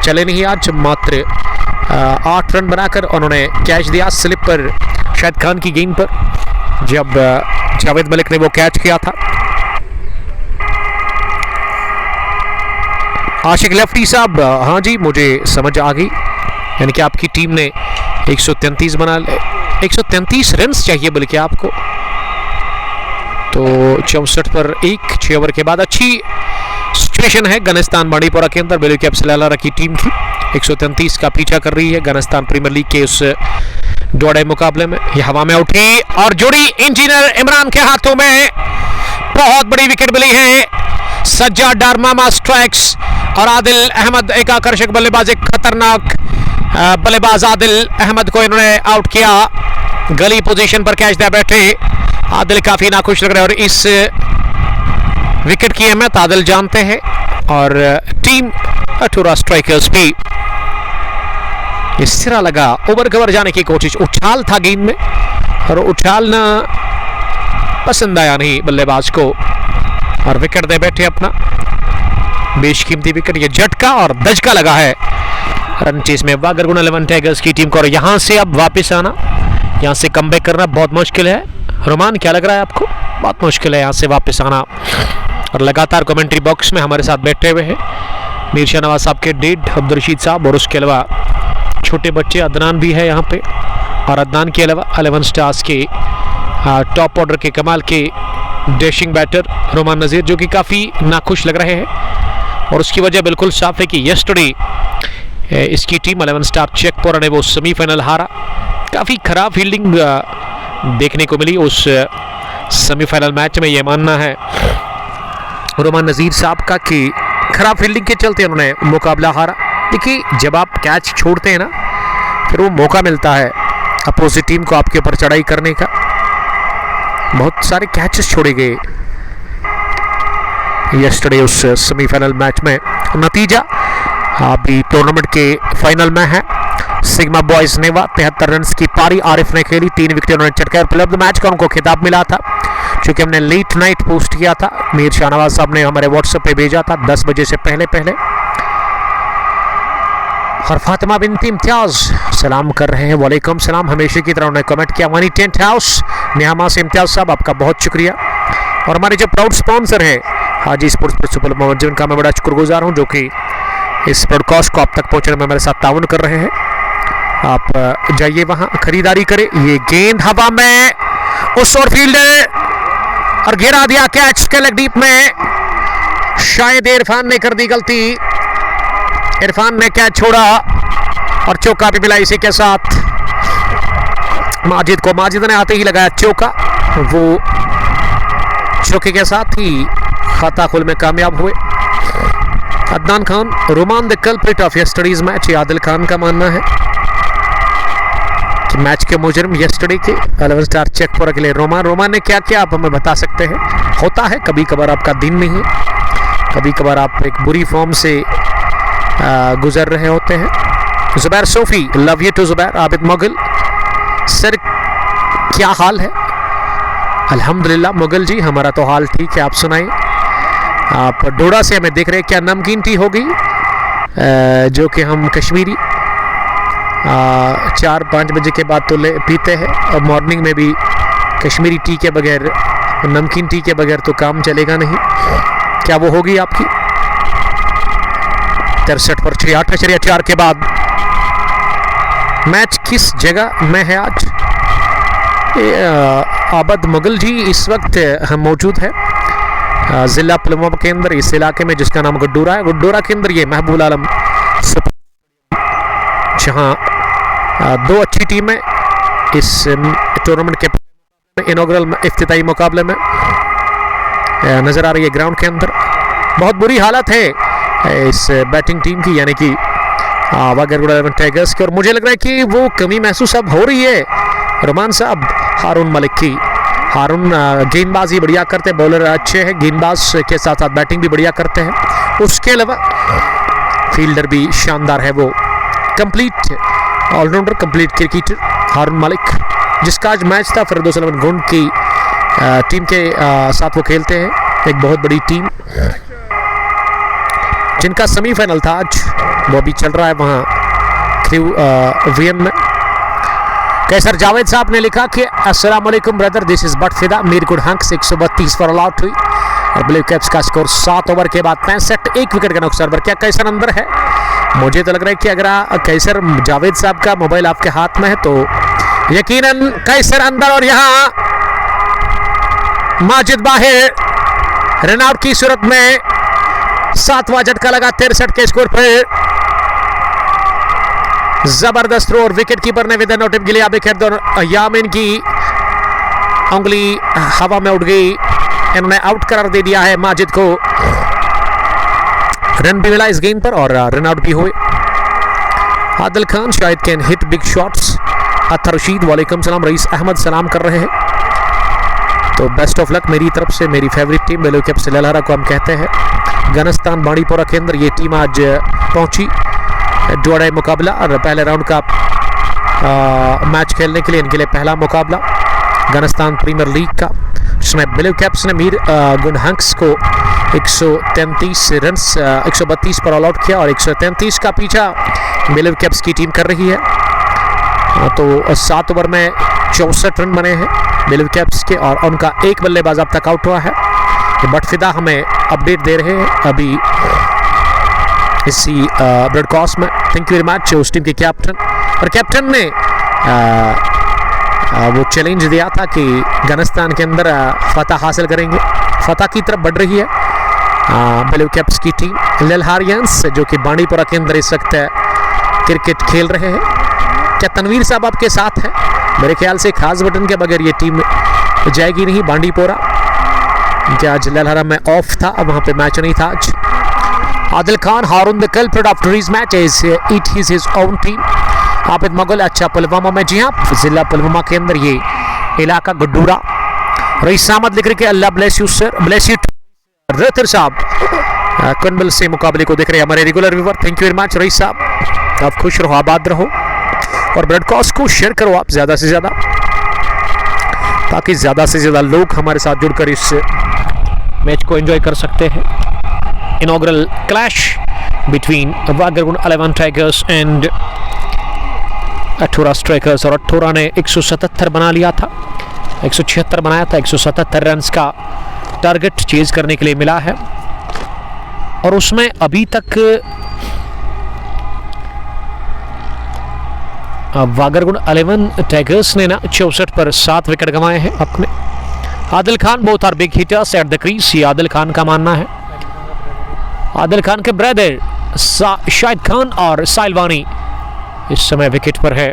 चले नहीं। आज मात्र 8 रन बनाकर उन्होंने कैच दिया स्लिप पर, शायद खान की गेंद पर, जब जावेद मलिक ने वो कैच किया था। आशिक लेफ्टी साहब, हाँ जी मुझे समझ आ गई, यानी कि आपकी टीम ने 133 बना 133 रन चाहिए बल्कि आपको, तो 64 पर 1 6 ओवर के बाद अच्छी सिचुएशन है गनस्तान बांडीपोरा के अंदर। बेलू कैप सलाला की टीम की 133 का पीछा कर रही है गनस्तान प्रीमियर लीग के उस दौड़े मुकाबले में। यह हवा में उठी और जुड़ी इंजीनियर इमरान के हाथों में, बहुत बड़ी विकेट मिली है। सज्जाद डारमामा स्ट्राइक्स और आदिल अहमद एक आकर्षक बल्लेबाज, एक खतरनाक बल्लेबाज आदिल अहमद को इन्होंने आउट किया। गली पोजीशन पर कैच दिया बैठे आदिल, काफी नाखुश लग रहे हैं, और इस विकेट की अहमियत आदिल जानते हैं, और टीम अठूरा स्ट्राइकर्स भी इस तरह लगा ओवर कवर जाने की कोशिश। उछाल था गेंद में, और उछालना पसंद आया नहीं बल्लेबाज को, और विकेट दे बैठे अपना बेशकीमती विकेट। ये झटका और दचका लगा है रन चेस में वागरगुना 11 टाइगर्स की टीम को, और यहां से अब वापस आना, यहां से कमबैक करना बहुत मुश्किल है। रोमान, क्या लग रहा है आपको? बहुत मुश्किल है यहां से वापस आना। और लगातार कमेंट्री बॉक्स में हमारे साथ बैठे हुए हैं मीर शाह नवाज साहब के डेड अब्दुल रशीद साहब, और उसके अलावा छोटे बच्चे अदनान भी है यहाँ पे, और अदनान के अलावा 11 स्टार्स के टॉप ऑर्डर के कमाल के डैशिंग बैटर रोमान नज़ीर, जो कि काफ़ी नाखुश लग रहे हैं, और उसकी वजह बिल्कुल साफ है कि यस्टरडे इसकी टीम 11 स्टार चेकपोरा ने वो सेमीफाइनल हारा। काफ़ी खराब फील्डिंग देखने को मिली उस सेमीफाइनल मैच में, यह मानना है रोमान नज़ीर साहब का कि खराब फील्डिंग के चलते उन्होंने मुकाबला हारा। देखिए, जब आप कैच छोड़ते हैं ना, फिर वो मौका मिलता है अपोजिट टीम को आपके ऊपर चढ़ाई करने का। बहुत सारे कैचेस छोड़े गए यस्टरडे उस सेमीफाइनल मैच में। नतीजा अभी टूर्नामेंट के फाइनल में है। सिग्मा बॉयज नेवा 73 रन की पारी आरिफ ने खेली, 3 विकेट उन्होंने चटकाए, और प्लेयर ऑफ द मैच का उनको खिताब मिला था, क्योंकि हमने लेट नाइट पोस्ट किया था। मीर शाह नवाज साहब ने हमारे व्हाट्सएप पे भेजा था 10 बजे से पहले। और फातिमा बिनती इम्तियाज सलाम कर रहे हैं, वालेकुम सलाम, हमेशा की तरह उन्होंने कमेंट किया। मनी टेंट हाउस नियामा से इम्तियाज साहब, आपका बहुत शुक्रिया। और हमारे जो प्राउड स्पॉन्सर हैं हाजी स्पोर्ट्स सुपर मोहम्मद, जिनका मैं बड़ा शुक्रगुजार हूँ, जो कि इस ब्रॉडकास्ट को आप तक पहुँचने में मेरे साथ ताउन कर रहे हैं। आप जाइए वहाँ खरीदारी करें। ये गेंद हवा में उस ओर फील्डर, और गिरा दिया कैच के लेग डीप में। शायद इरफान ने कर दी गलती, इरफान ने कैच छोड़ा और चौका भी मिला इसी के साथ माजिद को। माजिद ने आते ही लगाया चौका, वो चौके के साथ ही खाता खुल में कामयाब हुए। Adnan Khan, Roman the culprit of yesterday's match, Adil Khan का मानना है कि मैच के मुजरिम यस्टरडे के 11 स्टार चेकपोरा के लिए रोमान ने क्या किया, आप हमें बता सकते हैं? होता है कभी कभार आपका दिन नहीं है, कभी कभार आप एक बुरी फॉर्म से गुजर रहे होते हैं। Zubair Sofi, love you too Zubair. Abid Mughal, sir क्या हाल है? अल्हम्दुलिल्लाह मुगल जी, हमारा तो हाल ठीक है, आप सुनाइए। आप डोडा से हमें देख रहे हैं, क्या नमकीन टी हो गई? जो कि हम कश्मीरी 4-5 बजे के बाद तो पीते हैं, और मॉर्निंग में भी कश्मीरी टी के बगैर, नमकीन टी के बगैर तो काम चलेगा नहीं। क्या वो होगी आपकी? 63 पर 68.4 के बाद मैच किस जगह में है आज? आबद मुगल जी इस वक्त हम मौजूद है ज़िला पुलवामा के अंदर, इस इलाके में जिसका नाम गुड्डोरा है। गुड्डोरा के अंदर ये महबूब आलम, जहाँ 2 अच्छी टीमें इस टूर्नामेंट के इनॉग्रल इफ्तिताई मुकाबले में नज़र आ रही है। ग्राउंड के अंदर बहुत बुरी हालत है इस बैटिंग टीम की, यानी कि वागरगुड़ा 11 टाइगर्स की, और मुझे लग रहा है कि वो कमी महसूस अब हो रही है रुमान साहब हारून मलिक की। हारून गेंदबाजी बढ़िया करते हैं, बॉलर अच्छे हैं, गेंदबाज के साथ साथ बैटिंग भी बढ़िया करते हैं, उसके अलावा फील्डर भी शानदार है। वो कंप्लीट ऑलराउंडर, कंप्लीट क्रिकेटर हारून मलिक, जिसका आज मैच था फिरदौस 11 गुंड की टीम के साथ वो खेलते हैं, एक बहुत बड़ी टीम जिनका सेमीफाइनल था आज, वो भी चल रहा है वहाँ वियन में। कैसर जावेद साहब ने लिखा कि अस्सलाम वालेकुम ब्रदर, दिस इज बट फिदा, मीर गुड हंक्स 132 पर ऑल आउट हुई, और ब्लू कैप्स का स्कोर 7 ओवर के बाद 65, 1 विकेट का नुकसान पर। क्या कैसर अंदर है? मुझे तो लग रहा है कि अगर कैसर जावेद साहब का मोबाइल आपके हाथ में है तो यकीनन कैसर अंदर, और यहाँ माजिद बाहर, रनआउट की सूरत में 7वां झटका लगा 63 के स्कोर पर। जबरदस्त थ्रो, और विकेट कीपर ने विद नोटिव के लिए अभी खेल दो, यामिन की उंगली हवा में उड़ गई, इन्होंने आउट करार दे दिया है माजिद को। रन भी मिला इस गेंद पर और रन आउट भी हुए। आदिल खान शायद कैन हिट बिग शॉट्स। अतर रशीद वालेकुम सलाम, रईस अहमद सलाम कर रहे हैं, तो बेस्ट ऑफ लक मेरी तरफ से। मेरी फेवरेट टीम बेलो कैप्स ललहरा को हम कहते हैं। गनस्तान बाड़ीपोरा के अंदर ये टीम आज पहुंची डोड़े मुकाबला, और पहले राउंड का मैच खेलने के लिए इनके लिए पहला मुकाबला गनस्तान प्रीमियर लीग का, जिसमें ब्लू कैप्स ने मीर गुड हंक्स को 133 रन 132 पर ऑल आउट किया, और 133 का पीछा ब्लू कैप्स की टीम कर रही है। तो 7 ओवर में 64 रन बने हैं ब्लू कैप्स के, और उनका एक बल्लेबाज अब तक आउट हुआ है। बटफिदा हमें अपडेट दे रहे हैं अभी इसी ब्रॉडकास्ट में। थैंक यू वेरी मच उस टीम के कैप्टन, और कैप्टन ने वो चैलेंज दिया था कि गनस्तान के अंदर फतह हासिल करेंगे। फतह की तरफ बढ़ रही है ब्लू कैप्स की टीम। ललहारियंस जो कि बांडीपोरा के अंदर इस वक्त क्रिकेट खेल रहे हैं। क्या तनवीर साहब आपके साथ हैं? मेरे ख्याल से खास बटन के बगैर ये टीम जाएगी नहीं बांडीपोरा, क्या आज ललहरा में ऑफ था, अब वहाँ पे मैच नहीं था आज। Adil Khan, Haroon the culprit after his match is it is his own team. Abid Mughal, अच्छा पुलवामा में, जी हाँ जिला पुलवामा के अंदर ये इलाका गुड्डूरा। रईस अहमद लिख रहे कि Allah bless you sir, bless you Ratar साहब कनबल से मुकाबले को देख रहे हैं हमारे regular viewer. Thank you very much Rais साहब, आप खुश रहो, आबाद रहो, और ब्रॉडकास्ट को शेयर करो आप ज़्यादा से ज़्यादा, ताकि ज़्यादा से ज़्यादा लोग हमारे साथ जुड़कर इस मैच को एंजॉय कर सकते हैं। Inaugural clash between Wagargund 11 tigers and Athora strikers, और अठोरा ने 177 बना लिया था, 176 बनाया था। 177 रन का टारगेट चेज करने के लिए मिला है, और उसमें अभी तक वागरगुंड 11 टाइगर्स ने ना 64 पर 7 विकेट गंवाए हैं अपने। Adil Khan both are big hitters at the crease, ये आदिल खान का मानना है। आदिल खान के ब्रदर शाहिद खान और साइलवानी इस समय विकेट पर है।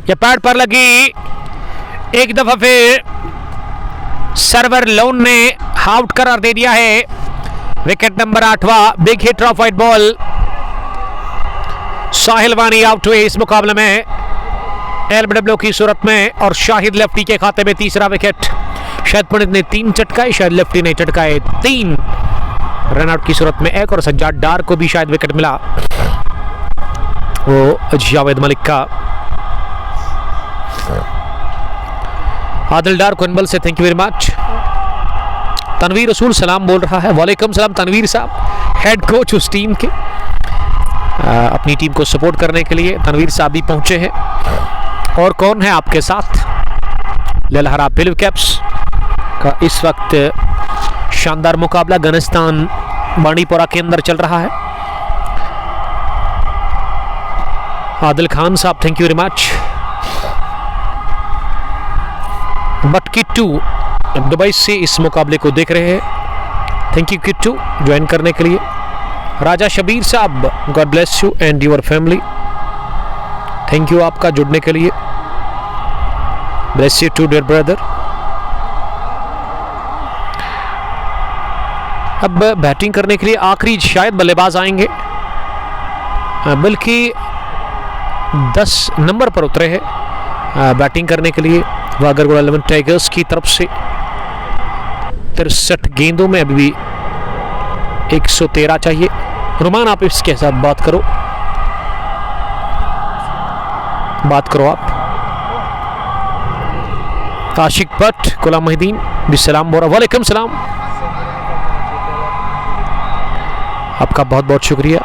ये पैड पर लगी एक दफा, फिर सर्वर लोन ने आउट करार दे दिया है। विकेट नंबर 8वां, big hit off white ball. Sahil Wani out हुए इस मुकाबले में एलबीडब्ल्यू की सूरत में, और शाहिद लेफ्टी के खाते में तीसरा विकेट। शायद पंडित ने 3 चटकाए, शायद लेफ्टी ने चटकाए 3 रनआउट की सूरत में 1, और सज्जाद डार को भी शायद विकेट मिला, वो जावेद मलिक का। आदिल डार को अनबल से thank you very much. Tanveer Rasool सलाम बोल रहा है। वालेकुम सलाम तनवीर साहब, हेड कोच उस टीम के, अपनी टीम को सपोर्ट करने के लिए तनवीर साहब भी पहुंचे हैं। और कौन है आपके साथ? ललहरा ब्लू कैप्स का इस वक्त शानदार मुकाबला गनस्तान बांडीपोरा के अंदर चल रहा है। आदिल खान साहब thank you very much. But Kittu Dubai से इस मुकाबले को देख रहे हैं, थैंक यू किट्टू ज्वाइन करने के लिए। राजा शबीर साहब God bless you and your family, thank you आपका जुड़ने के लिए, bless you too dear brother. अब बैटिंग करने के लिए आखिरी शायद बल्लेबाज आएंगे, बल्कि 10 नंबर पर उतरे हैं बैटिंग करने के लिए वागरगुड़ा 11 टाइगर्स की तरफ से। 63 गेंदों में अभी भी 113 चाहिए। रुमान आप इसके साथ बात करो आप। आशिक भट्ट गुलाम मोहिदीन भी सलाम बोरा, वालेकुम सलाम, आपका बहुत बहुत शुक्रिया।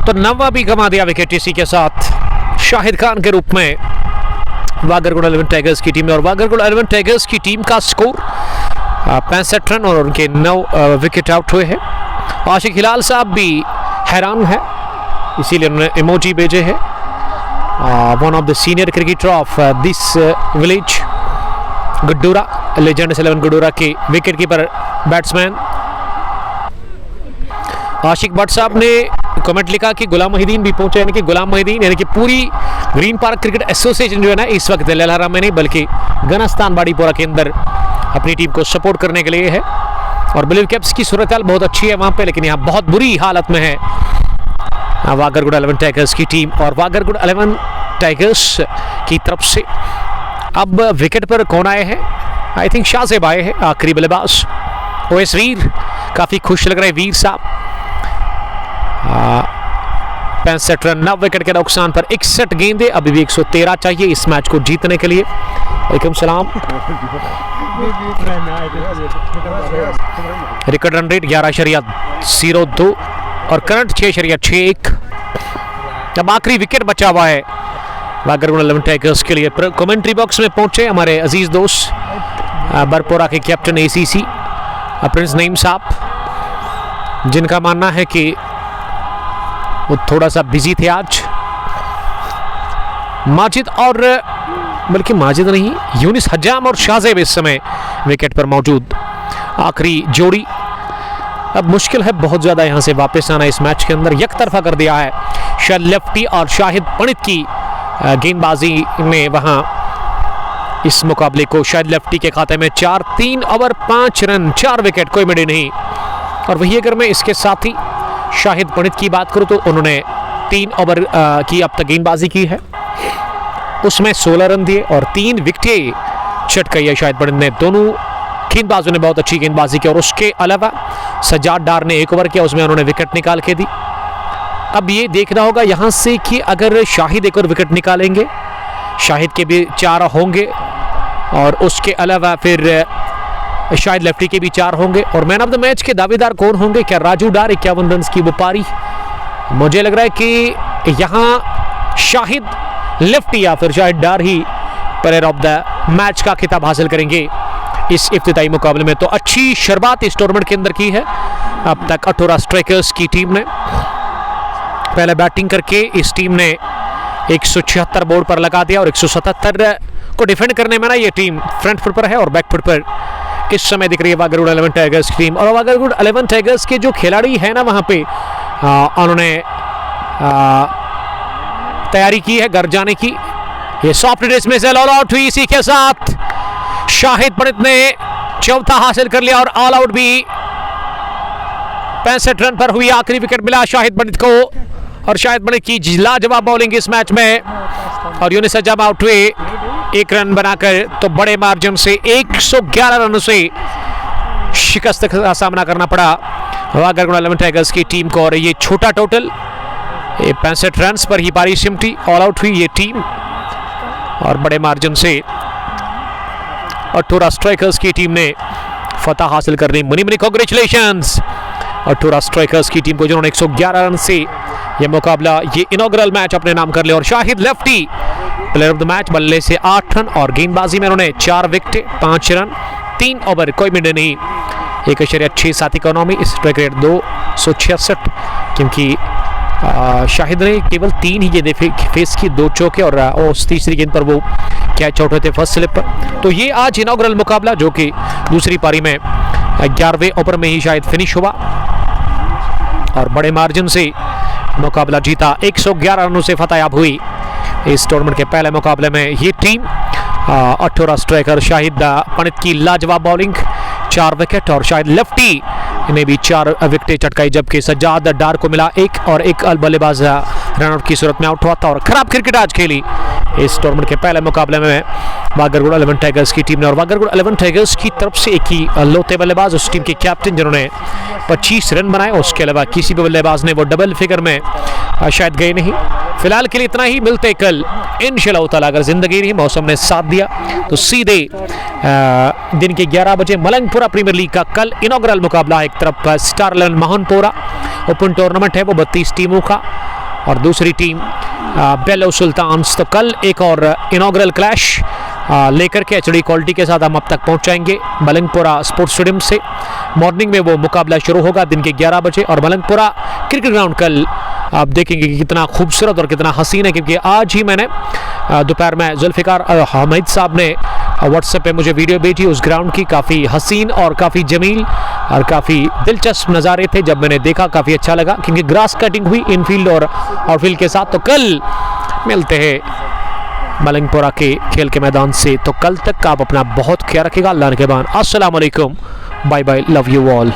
तो नवा भी गंवा दिया विकेट इसी के साथ शाहिद खान के रूप में वागरगुड़ा 11 टाइगर्स की टीम में। और वागरगुड़ा 11 टाइगर्स की टीम का स्कोर 65 रन और उनके 9 विकेट आउट हुए हैं। आशिक हिलाल साहब भी हैरान है, इसीलिए उन्होंने इमोजी भेजे हैं। One of the senior cricketer of this village, Guddoora, legends 11 Guddoora के wicket keeper batsman Ashiq Bhat साहब ने कमेंट लिखा कि गुलाम मोहिदीन भी पहुंचे, यानी कि गुलाम मोहिदीन यानी कि पूरी ग्रीन पार्क क्रिकेट एसोसिएशन जो है ना इस वक्त ललहरा में नहीं बल्कि गनस्तान बांडीपोरा के अंदर अपनी टीम को सपोर्ट करने के लिए है। और ब्लू कैप्स की सूरत हाल बहुत अच्छी है वहाँ पे, लेकिन यहाँ बहुत बुरी हालत में है वागरगुड़ा 11 टाइगर्स की टीम। और वागरगुड़ा 11 टाइगर्स की तरफ से अब विकेट पर कौन आए हैं? आई थिंक शाहजेब आए हैं, आखिरी बल्लेबाज। ओएस वीर काफ़ी खुश लग रहे हैं, वीर साहब। 65 रन 9 विकेट के नुकसान पर 61 गेंदे, अभी भी 113 चाहिए इस मैच को जीतने के लिए। वालेकुम सलाम। रिकॉर्ड रन रेट 11.02 और करंट 6.61। अब आखिरी विकेट बचा हुआ है वागरगुड़ा 11 टाइगर्स के लिए। कमेंट्री बॉक्स में पहुंचे हमारे अजीज दोस्त बरपोरा के कैप्टन ACC प्रिंस नईम साहब, जिनका मानना है कि वो थोड़ा सा बिजी थे आज। माजिद और बल्कि माजिद नहीं, यूनिस हजाम और शाहजेब इस समय विकेट पर मौजूद। आखिरी जोड़ी, अब मुश्किल है बहुत ज़्यादा यहाँ से वापस आना इस मैच के अंदर। एक तरफा कर दिया है शायद लेफ्टी और शाहिद पंडित की गेंदबाजी में वहाँ इस मुकाबले को शायद लेफ्टी के खाते में 4 3 ओवर 5 रन 4 विकेट, कोई मिडी नहीं। और वही अगर मैं इसके साथ ही शाहिद पंडित की बात करूं तो उन्होंने 3 ओवर की अब तक गेंदबाजी की है, उसमें 16 रन दिए और 3 विकेटें चटकाई है शाहिद पंडित ने। दोनों गेंदबाजों ने बहुत अच्छी गेंदबाजी की। और उसके अलावा सज्जाद डार ने 1 ओवर किया, उसमें उन्होंने विकेट निकाल के दी। अब ये देखना होगा यहाँ से कि अगर शाहिद 1 और विकेट निकालेंगे, शाहिद के भी 4 होंगे और उसके अलावा फिर शायद लेफ्टी के भी 4 होंगे। और मैन ऑफ द मैच के दावेदार कौन होंगे? क्या राजू डार 51 रन की व्यापारी? मुझे लग रहा है कि यहाँ शाहिद लेफ्टी या फिर शाहिद डार ही प्लेयर ऑफ द मैच का खिताब हासिल करेंगे इस इफ्तिताई मुकाबले में। तो अच्छी शुरुआत इस टूर्नामेंट के अंदर की है अब तक अठोरा स्ट्राइकर्स की टीम ने। पहले बैटिंग करके इस टीम ने 176 बोर्ड पर लगा दिया और 177 को डिफेंड करने में ना ये टीम फ्रंट फुट पर है और बैक फुट पर इस समय दिख रही है वागरगुड़ 11 टाइगर्स की टीम। और वागरगुड़ 11 टाइगर्स के जो खिलाड़ी हैं ना वहाँ पे उन्होंने तैयारी की है घर जाने की। ये सॉफ्ट डिस्क में से ऑल आउट हुई, इसी के साथ शाहिद पंडित ने चौथा हासिल कर लिया और ऑल आउट भी 65 रन पर हुई। आखिरी विकेट मिला शाहिद पंडित को और शाहिद पंडित की लाजवाब बॉलिंग इस मैच में और यूनिस अजब आउट हुए 1 रन बनाकर। तो बड़े मार्जिन से 111 रनों से शिकस्त का सामना करना पड़ा वागरगुड़ 11 टाइगर्स की टीम को। और ये छोटा टोटल 65 रन पर ही पारी सिमटी, ऑल आउट हुई ये टीम और बड़े मार्जिन से अठोरा स्ट्राइकर्स की टीम ने फतह हासिल कर ली। मनी कांग्रेचुलेशंस अठोरा स्ट्राइकर्स की टीम को जिन्होंने 111 रन से यह मुकाबला, ये इनॉग्रल मैच अपने नाम कर लिया। और Shahid lefty player of the match, बल्ले से 8 रन और गेंदबाजी में उन्होंने 4 विकेट 5 रन 3 ओवर कोई मिनट नहीं। 1.67 इकोनॉमी, स्ट्राइक रेट 266 क्योंकि शाहिद ने केवल 3 ही गेंदें फेस की, 2 चौके और उस तीसरी गेंद पर वो कैच आउट हुए थे फर्स्ट स्लिप पर। तो ये आज इनॉग्रल मुकाबला जो कि दूसरी पारी में 11वें ओवर में ही शायद फिनिश हुआ और बड़े मार्जिन से मुकाबला जीता। 111 रनों से फतेहयाब हुई इस टूर्नामेंट के पहले मुकाबले में ये टीम। अठोरा स्ट्राइकर शाहिद पंडित की लाजवाब बॉलिंग, 4 विकेट और शायद लेफ्टी ने भी 4 विकेटें चटकाई, जबकि सज्जाद डार को मिला 1 और 1 बल्लेबाज रनआउट की सूरत में आउट हुआ था। और खराब क्रिकेट आज खेली इस टूर्नामेंट के पहले मुकाबले में वागरगुड़ 11 टाइगर्स की टीम ने। और वागरगुड़ 11 टाइगर्स की तरफ से एक ही लौते बल्लेबाज, उस टीम के कैप्टन जिन्होंने 25 रन बनाए, उसके अलावा किसी भी बल्लेबाज ने वो डबल फिगर में शायद गए नहीं। फिलहाल के लिए इतना ही, मिलते कल इंशाअल्लाह ताला, अगर जिंदगी रही मौसम ने साथ दिया तो सीधे दिन के 11 बजे मलंगपुरा प्रीमियर लीग का कल इनॉग्रल मुकाबला। एक तरफ स्टार 11 मोहनपुरा ओपन टूर्नामेंट है वो 32 टीमों का और दूसरी टीम बेलो सुल्तान्स। तो कल एक और इनॉग्रल क्लैश लेकर के एचडी क्वालिटी के साथ हम अब तक पहुंचाएंगे मलंगपुरा स्पोर्ट्स स्टेडियम से। मॉर्निंग में वो मुकाबला शुरू होगा दिन के 11 बजे और मलंगपुरा क्रिकेट ग्राउंड कल आप देखेंगे कि कितना खूबसूरत और कितना हसीन है, क्योंकि आज ही मैंने दोपहर में जुल्फिकार हामिद साहब ने व्हाट्सएप पे मुझे वीडियो भेजी उस ग्राउंड की। काफ़ी हसीन और काफ़ी जमील और काफ़ी दिलचस्प नज़ारे थे। जब मैंने देखा काफ़ी अच्छा लगा, क्योंकि ग्रास कटिंग हुई इनफील्ड और आउटफील्ड के साथ। तो कल मिलते हैं मलंगपुरा के खेल के मैदान से। तो कल तक आप अपना बहुत ख्याल रखिएगा। अल्लाह के बाद अस्सलाम वालेकुम, bye bye, love you all.